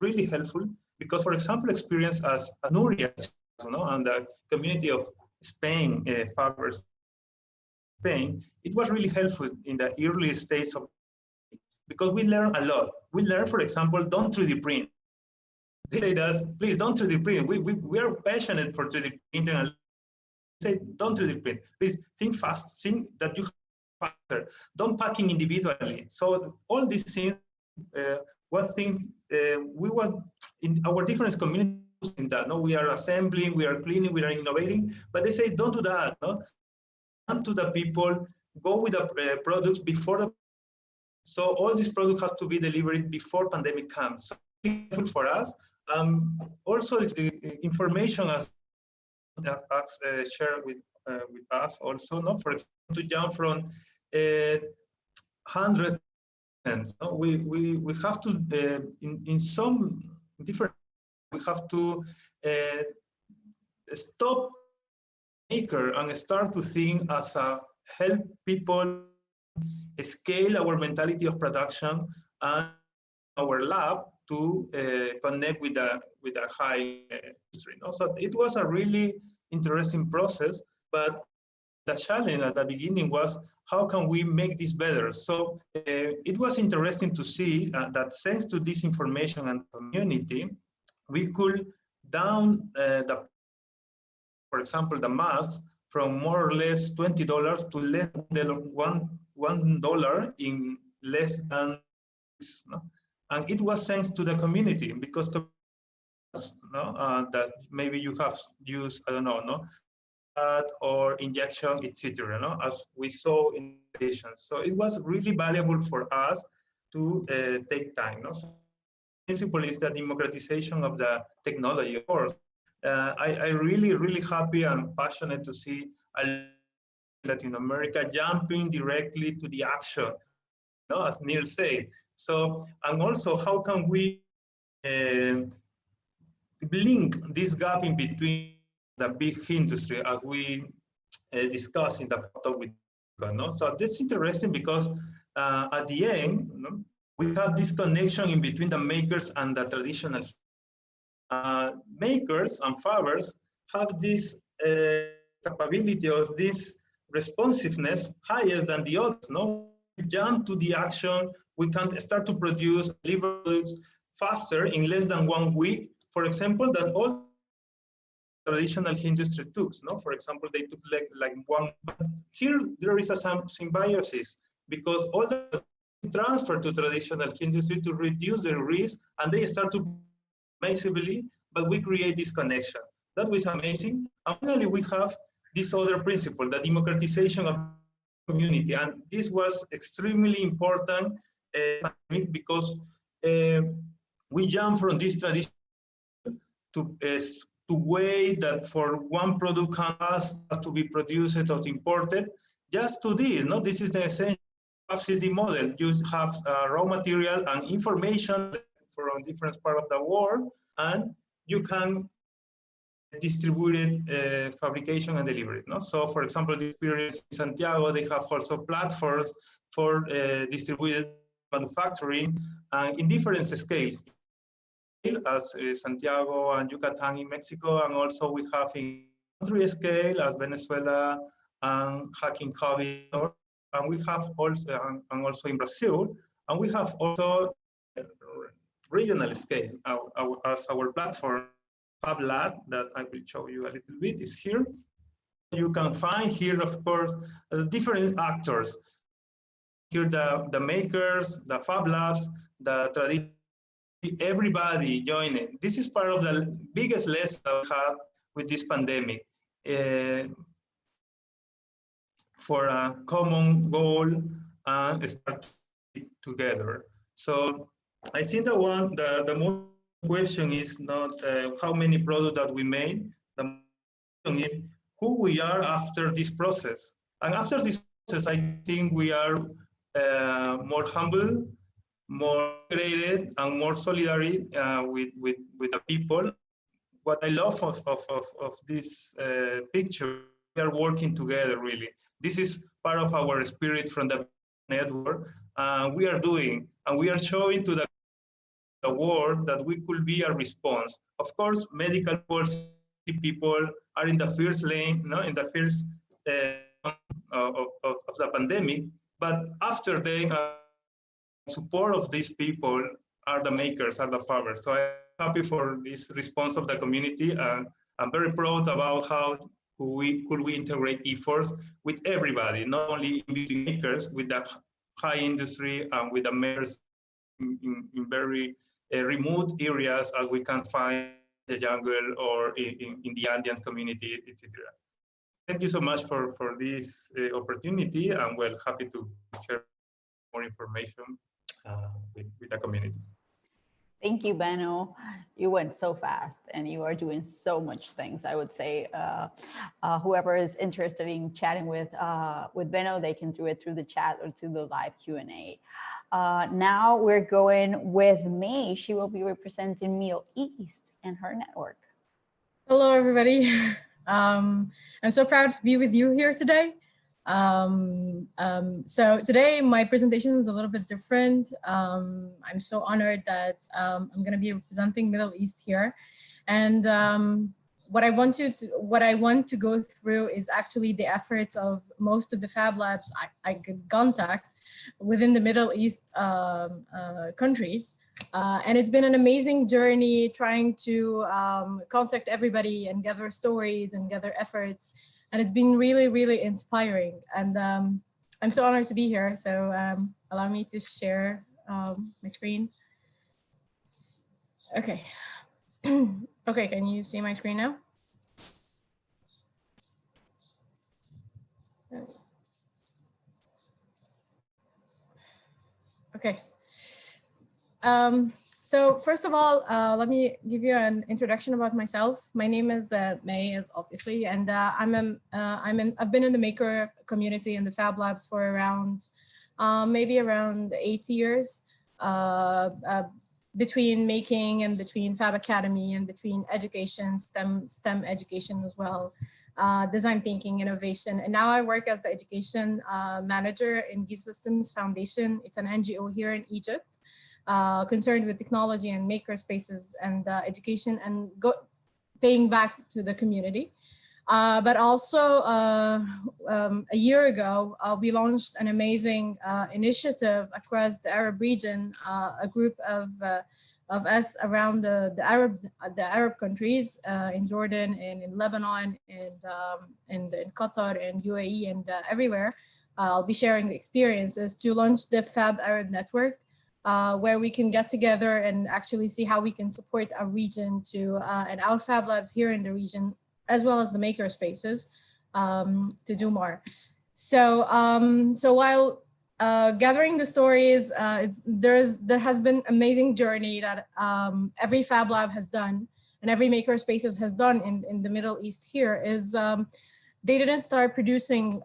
really helpful because, for example, experience as Nuria, and the community of Spain, Fabbers, Spain, it was really helpful in the early stages of, because we learn a lot. We learn, for example, don't 3D print. They say to us, please don't 3D print. We are passionate for 3D printing. And say, don't 3D print. Please think fast, think that you faster. Don't packing individually. So all these things, what things we want in our different communities in that. No, we are assembling, we are cleaning, we are innovating, but they say don't do that. No, come to the people, go with the products before the. So all these products have to be delivered before pandemic comes. So it's helpful for us. Also, information as shared with us also. No, for example, to jump from hundreds. No, we have to in some different. We have to stop maker and start to think as a help people scale our mentality of production and our lab to connect with the high industry. No? So it was a really interesting process, but the challenge at the beginning was how can we make this better? So it was interesting to see that thanks to this information and community, we could down for example, the mask from more or less $20 to less than $1 in less than, no? And it was thanks to the community because that maybe you have used, I don't know, no, or injection, etc. No, as we saw in patients. So it was really valuable for us to take time. No, so the principle is the democratization of the technology. Of course, I really happy and passionate to see Latin America jumping directly to the action. No, as Neil said. So, and also, how can we link this gap in between the big industry as we discussed in the talk with, no? So that's interesting because at the end, we have this connection in between the makers and the traditional makers and fabbers have this capability of this responsiveness higher than the others. No, we jump to the action. We can start to produce products faster in less than 1 week, for example, than all traditional industry took. No, for example, they took like 1. But here there is some symbiosis because all the transfer to traditional industry to reduce the risk, and they start to massively, but we create this connection. That was amazing. And finally, we have this other principle, the democratization of community. And this was extremely important because we jump from this tradition to way that for one product has to be produced or imported, just to this. No, this is the essential subsidy model. You have raw material and information from different parts of the world, and you can distribute it, fabrication and delivery it. No? So, for example, the experience in Santiago, they have also platforms for distributed manufacturing in different scales, as Santiago and Yucatan in Mexico, and also we have in country scale as Venezuela and hacking COVID, and we have also, and also in Brazil, and we have also regional scale as our platform, Fab Lab, that I will show you a little bit, is here. You can find here, of course, different actors. Here, the makers, the Fab Labs, the traditional, everybody joining. This is part of the biggest lesson we had with this pandemic. For a common goal and start together. So I think the most question is not how many products that we made. The question is who we are after this process. And after this process, I think we are more humble, more integrated, and more solidary with the people. What I love of this picture, we are working together, really. This is part of our spirit from the network. We are doing, and we are showing to the world that we could be a response. Of course, medical people are in the first lane, in the first of the pandemic, but after they support of these people are the makers, are the fathers. So I'm happy for this response of the community, and I'm very proud about how could we integrate efforts with everybody, not only in makers, with the high industry and with the makers in very remote areas as we can find the jungle or in the Andean community, etc. Thank you so much for this opportunity, and well, happy to share more information with the community. Thank you, Benno. You went so fast and you are doing so much things. I would say whoever is interested in chatting with Benno, they can do it through the chat or through the live Q&A. Now we're going with May. She will be representing Middle East and her network. Hello, everybody. I'm so proud to be with you here today. So today my presentation is a little bit different. I'm so honored that I'm going to be representing Middle East here, and what I want to go through is actually the efforts of most of the Fab Labs I could contact within the Middle East countries. And it's been an amazing journey trying to contact everybody and gather stories and gather efforts. And it's been really, really inspiring. And I'm so honored to be here. So allow me to share my screen. Okay. Okay, can you see my screen now? Okay. So first of all, let me give you an introduction about myself. My name is May, as obviously, and I've been in the maker community in the Fab Labs for around maybe around 8 years, between making and between Fab Academy and between education, STEM education as well, design thinking, innovation. And now I work as the education manager in GIS Systems Foundation. It's an NGO here in Egypt, concerned with technology and maker spaces and education and paying back to the community. But also a year ago, we launched an amazing initiative across the Arab region, a group of us around the Arab countries in Jordan and in Lebanon and in Qatar and UAE and everywhere. I'll be sharing the experiences to launch the Fab Arab Network, where we can get together and actually see how we can support our region and our Fab Labs here in the region, as well as the maker spaces, to do more. So while gathering the stories, there has been amazing journey that every Fab Lab has done and every maker spaces has done in the Middle East here is they didn't start producing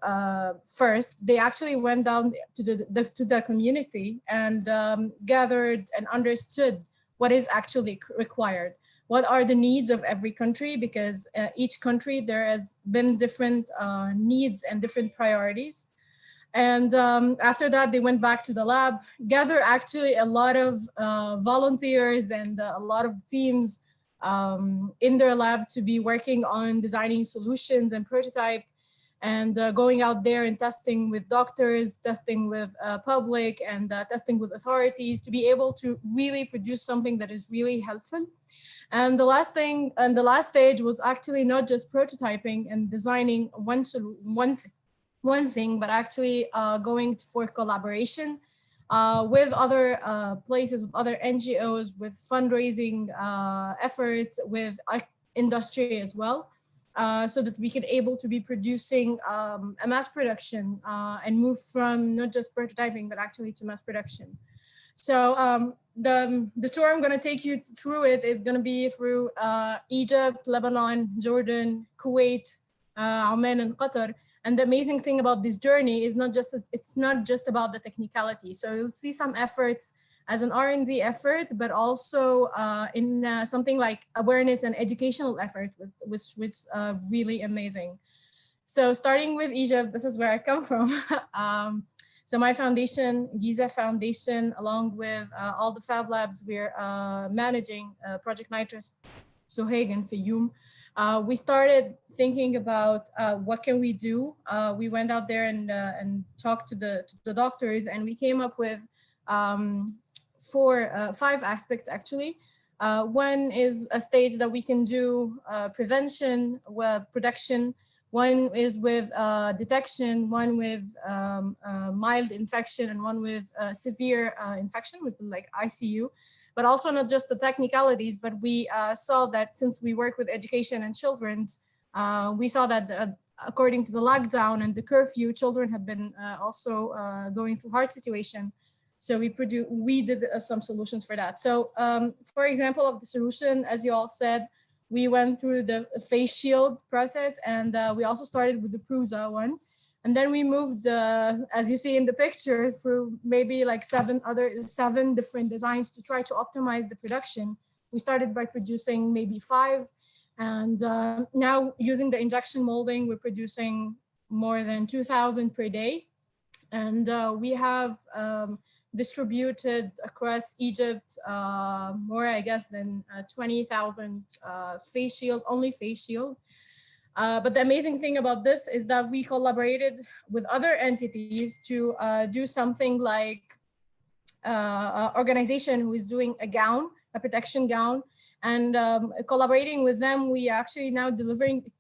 first. They actually went down to the community and gathered and understood what is actually required. What are the needs of every country? Because each country, there has been different needs and different priorities. And after that, they went back to the lab, gather actually a lot of volunteers and a lot of teams in their lab to be working on designing solutions and prototype, and going out there and testing with doctors, testing with public, and testing with authorities to be able to really produce something that is really helpful. And the last thing, and the last stage was actually not just prototyping and designing one thing, but actually going for collaboration with other places, with other NGOs, with fundraising efforts, with industry as well. So that we can able to be producing a mass production and move from not just prototyping, but actually to mass production. So the tour I'm going to take you through it is going to be through Egypt, Lebanon, Jordan, Kuwait, Oman, and Qatar. And the amazing thing about this journey is it's not just about the technicality. So you'll see some efforts as an R&D effort, but also in something like awareness and educational effort, which really amazing. So starting with Egypt, this is where I come from. So my foundation, Giza Foundation, along with all the Fab Labs, we're managing Project Nitrous, Sohaig and Fayoum. We started thinking about what can we do. We went out there and talked to the doctors, and we came up with 5 aspects actually. One is a stage that we can do prevention, production. One is with detection, one with mild infection, and one with severe infection with like ICU. But also not just the technicalities, but we saw that since we work with education and children's, we saw that according to the lockdown and the curfew, children have been also going through hard situation. So we did some solutions for that. So for example of the solution, as you all said, we went through the face shield process, and we also started with the Prusa one. And then we moved, as you see in the picture, through maybe like 7 different designs to try to optimize the production. We started by producing maybe 5. And now using the injection molding, we're producing more than 2,000 per day. And we have distributed across Egypt more, I guess, than 20,000 face shield, only face shield. But the amazing thing about this is that we collaborated with other entities to do something like an organization who is doing a protection gown. And collaborating with them, we actually now delivering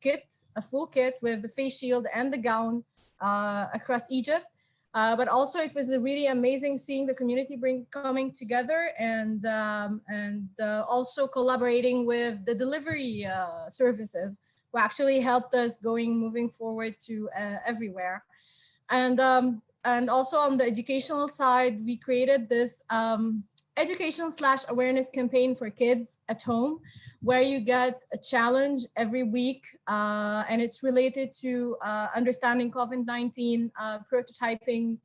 a full kit with the face shield and the gown across Egypt. But also it was really amazing seeing the community coming together and also collaborating with the delivery services who actually helped us moving forward to everywhere. And also on the educational side, we created this education/awareness campaign for kids at home, where you get a challenge every week, and it's related to understanding COVID-19, prototyping,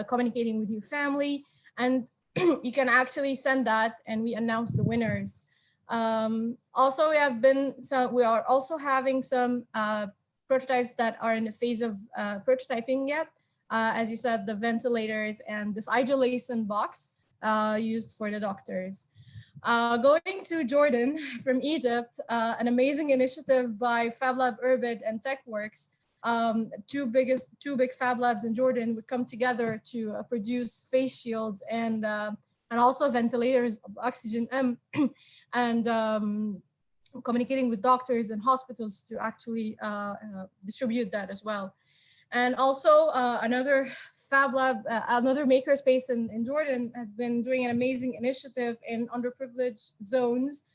communicating with your family, and you can actually send that, and we announce the winners. Also, we are also having some prototypes that are in the phase of prototyping yet. As you said, the ventilators and this isolation box used for the doctors. Going to Jordan from Egypt, an amazing initiative by Fab Lab Urbit and TechWorks. Two big Fab Labs in Jordan would come together to produce face shields and also ventilators of oxygen and communicating with doctors and hospitals to actually distribute that as well. And also another Fab Lab, another makerspace in Jordan has been doing an amazing initiative in underprivileged zones.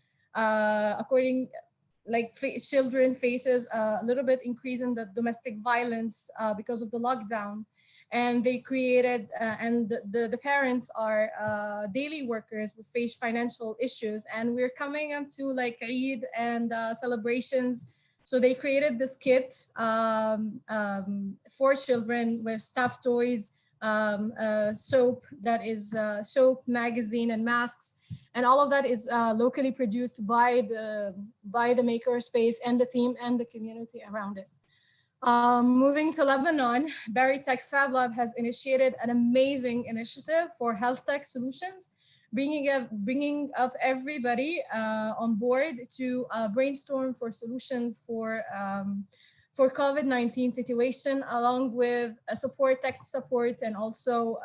Children faces a little bit increase in the domestic violence because of the lockdown. And they created, and the parents are daily workers who face financial issues. And we're coming up to like Eid and celebrations. So they created this kit for children with stuffed toys, soap, that is soap, magazine, and masks. And all of that is locally produced by the makerspace and the team and the community around it. Moving to Lebanon, Barry Tech Fab Lab has initiated an amazing initiative for health tech solutions. bringing up everybody on board to brainstorm for solutions for COVID-19 situation, along with tech support, and also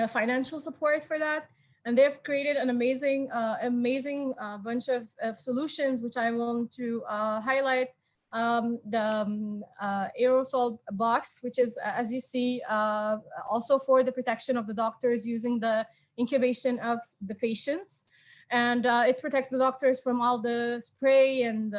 financial support for that. And they've created an amazing bunch of solutions, which I want to highlight. The aerosol box, which is, as you see, also for the protection of the doctors using the incubation of the patients. And it protects the doctors from all the spray and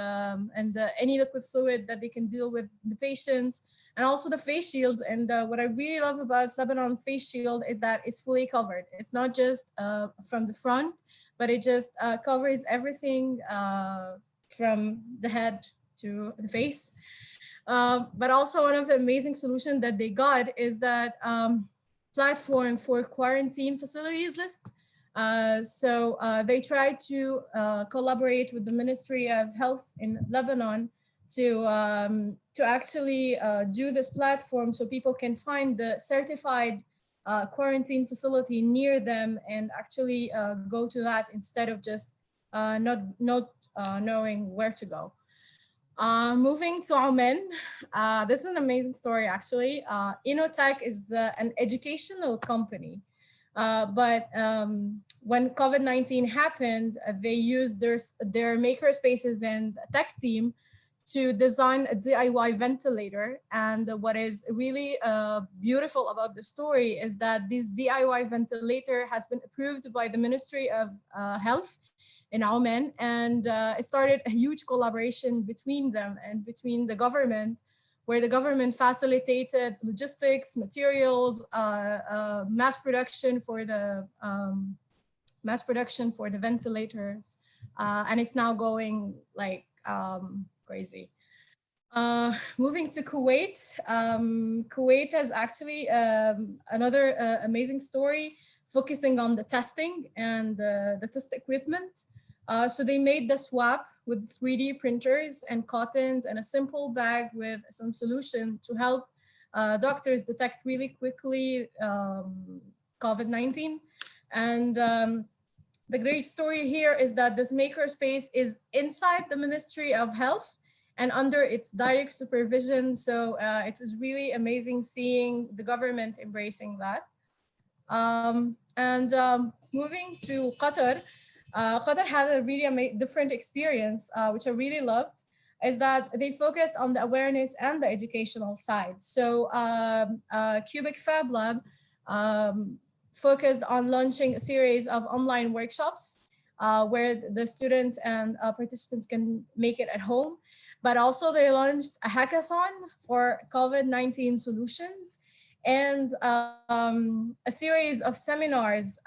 any liquid fluid that they can deal with the patients, and also the face shields. And what I really love about Lebanon face shield is that it's fully covered. It's not just from the front, but it just covers everything from the head to the face. But also one of the amazing solutions that they got is that platform for quarantine facilities list. So they tried to collaborate with the Ministry of Health in Lebanon to actually do this platform so people can find the certified quarantine facility near them and actually go to that instead of just not knowing where to go. Moving to Oman, this is an amazing story actually. Inotech is an educational company. But when COVID-19 happened, they used their maker spaces and tech team to design a DIY ventilator. And what is really beautiful about the story is that this DIY ventilator has been approved by the Ministry of Health in Oman, and it started a huge collaboration between them and between the government, where the government facilitated logistics, materials, mass production for the ventilators, and it's now going like crazy. Moving to Kuwait, Kuwait has actually another amazing story focusing on the testing and the test equipment. So they made the swab with 3D printers and cottons and a simple bag with some solution to help doctors detect really quickly COVID-19. And the great story here is that this makerspace is inside the Ministry of Health and under its direct supervision. So it was really amazing seeing the government embracing that. Moving to Qatar, Qatar had a really different experience, which I really loved, is that they focused on the awareness and the educational side. So Cubic Fab Lab focused on launching a series of online workshops where the students and participants can make it at home. But also they launched a hackathon for COVID-19 solutions and a series of seminars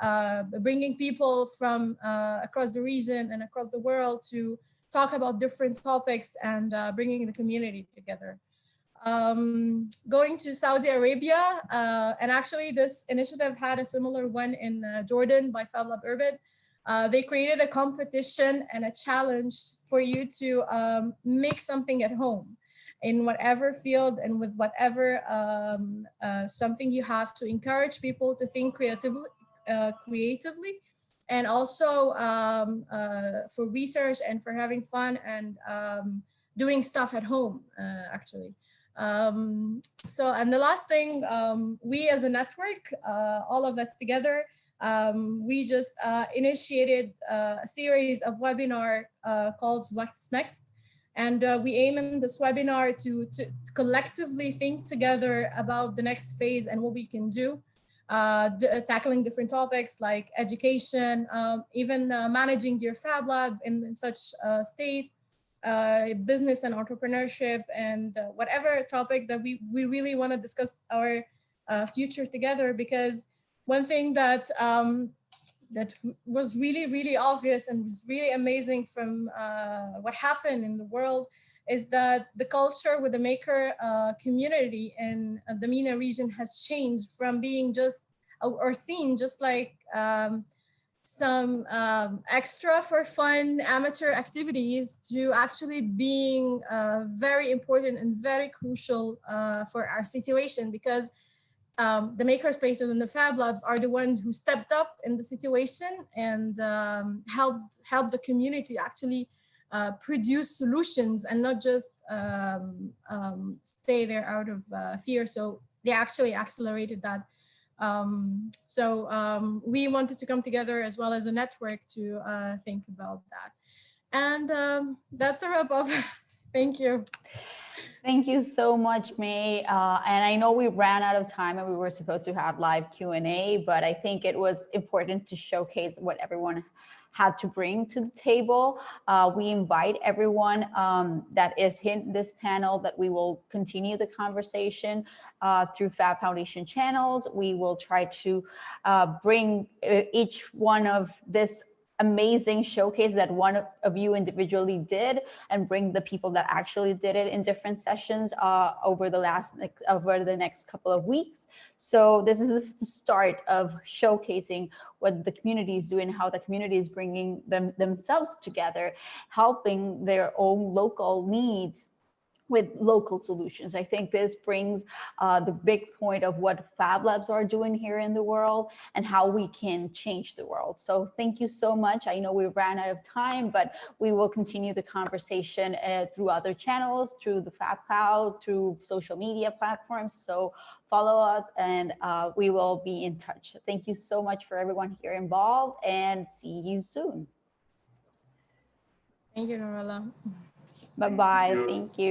bringing people from across the region and across the world to talk about different topics and bringing the community together. Going to Saudi Arabia, and actually this initiative had a similar one in Jordan by Fab Lab Urban. They created a competition and a challenge for you to make something at home in whatever field and with whatever something you have to encourage people to think creatively, and also for research and for having fun and doing stuff at home, actually. And the last thing, we as a network, all of us together, we just initiated a series of webinar called What's Next. And we aim in this webinar to collectively think together about the next phase and what we can do, tackling different topics like education, even managing your Fab Lab in such a state, business and entrepreneurship, and whatever topic that we really want to discuss our future together. Because one thing that that was really obvious and was really amazing from what happened in the world is that the culture with the maker community in the MENA region has changed from being just or seen just like some extra for fun amateur activities to actually being very important and very crucial for our situation. Because the maker spaces and the Fab Labs are the ones who stepped up in the situation and helped the community actually produce solutions and not just stay there out of fear. So they actually accelerated that. We wanted to come together as well as a network to think about that. And that's a wrap up. Thank you. Thank you so much, May. And I know we ran out of time and we were supposed to have live Q&A, but I think it was important to showcase what everyone had to bring to the table. We invite everyone that is in this panel that we will continue the conversation through Fab Foundation channels. We will try to bring each one of this amazing showcase that one of you individually did and bring the people that actually did it in different sessions over the next couple of weeks. So this is the start of showcasing what the community is doing, how the community is bringing themselves together, helping their own local needs with local solutions. I think this brings the big point of what Fab Labs are doing here in the world and how we can change the world. So thank you so much. I know we ran out of time, but we will continue the conversation through other channels, through the Fab Cloud, through social media platforms. So follow us and we will be in touch. Thank you so much for everyone here involved and see you soon. Thank you, Norella. Bye-bye. Thank you.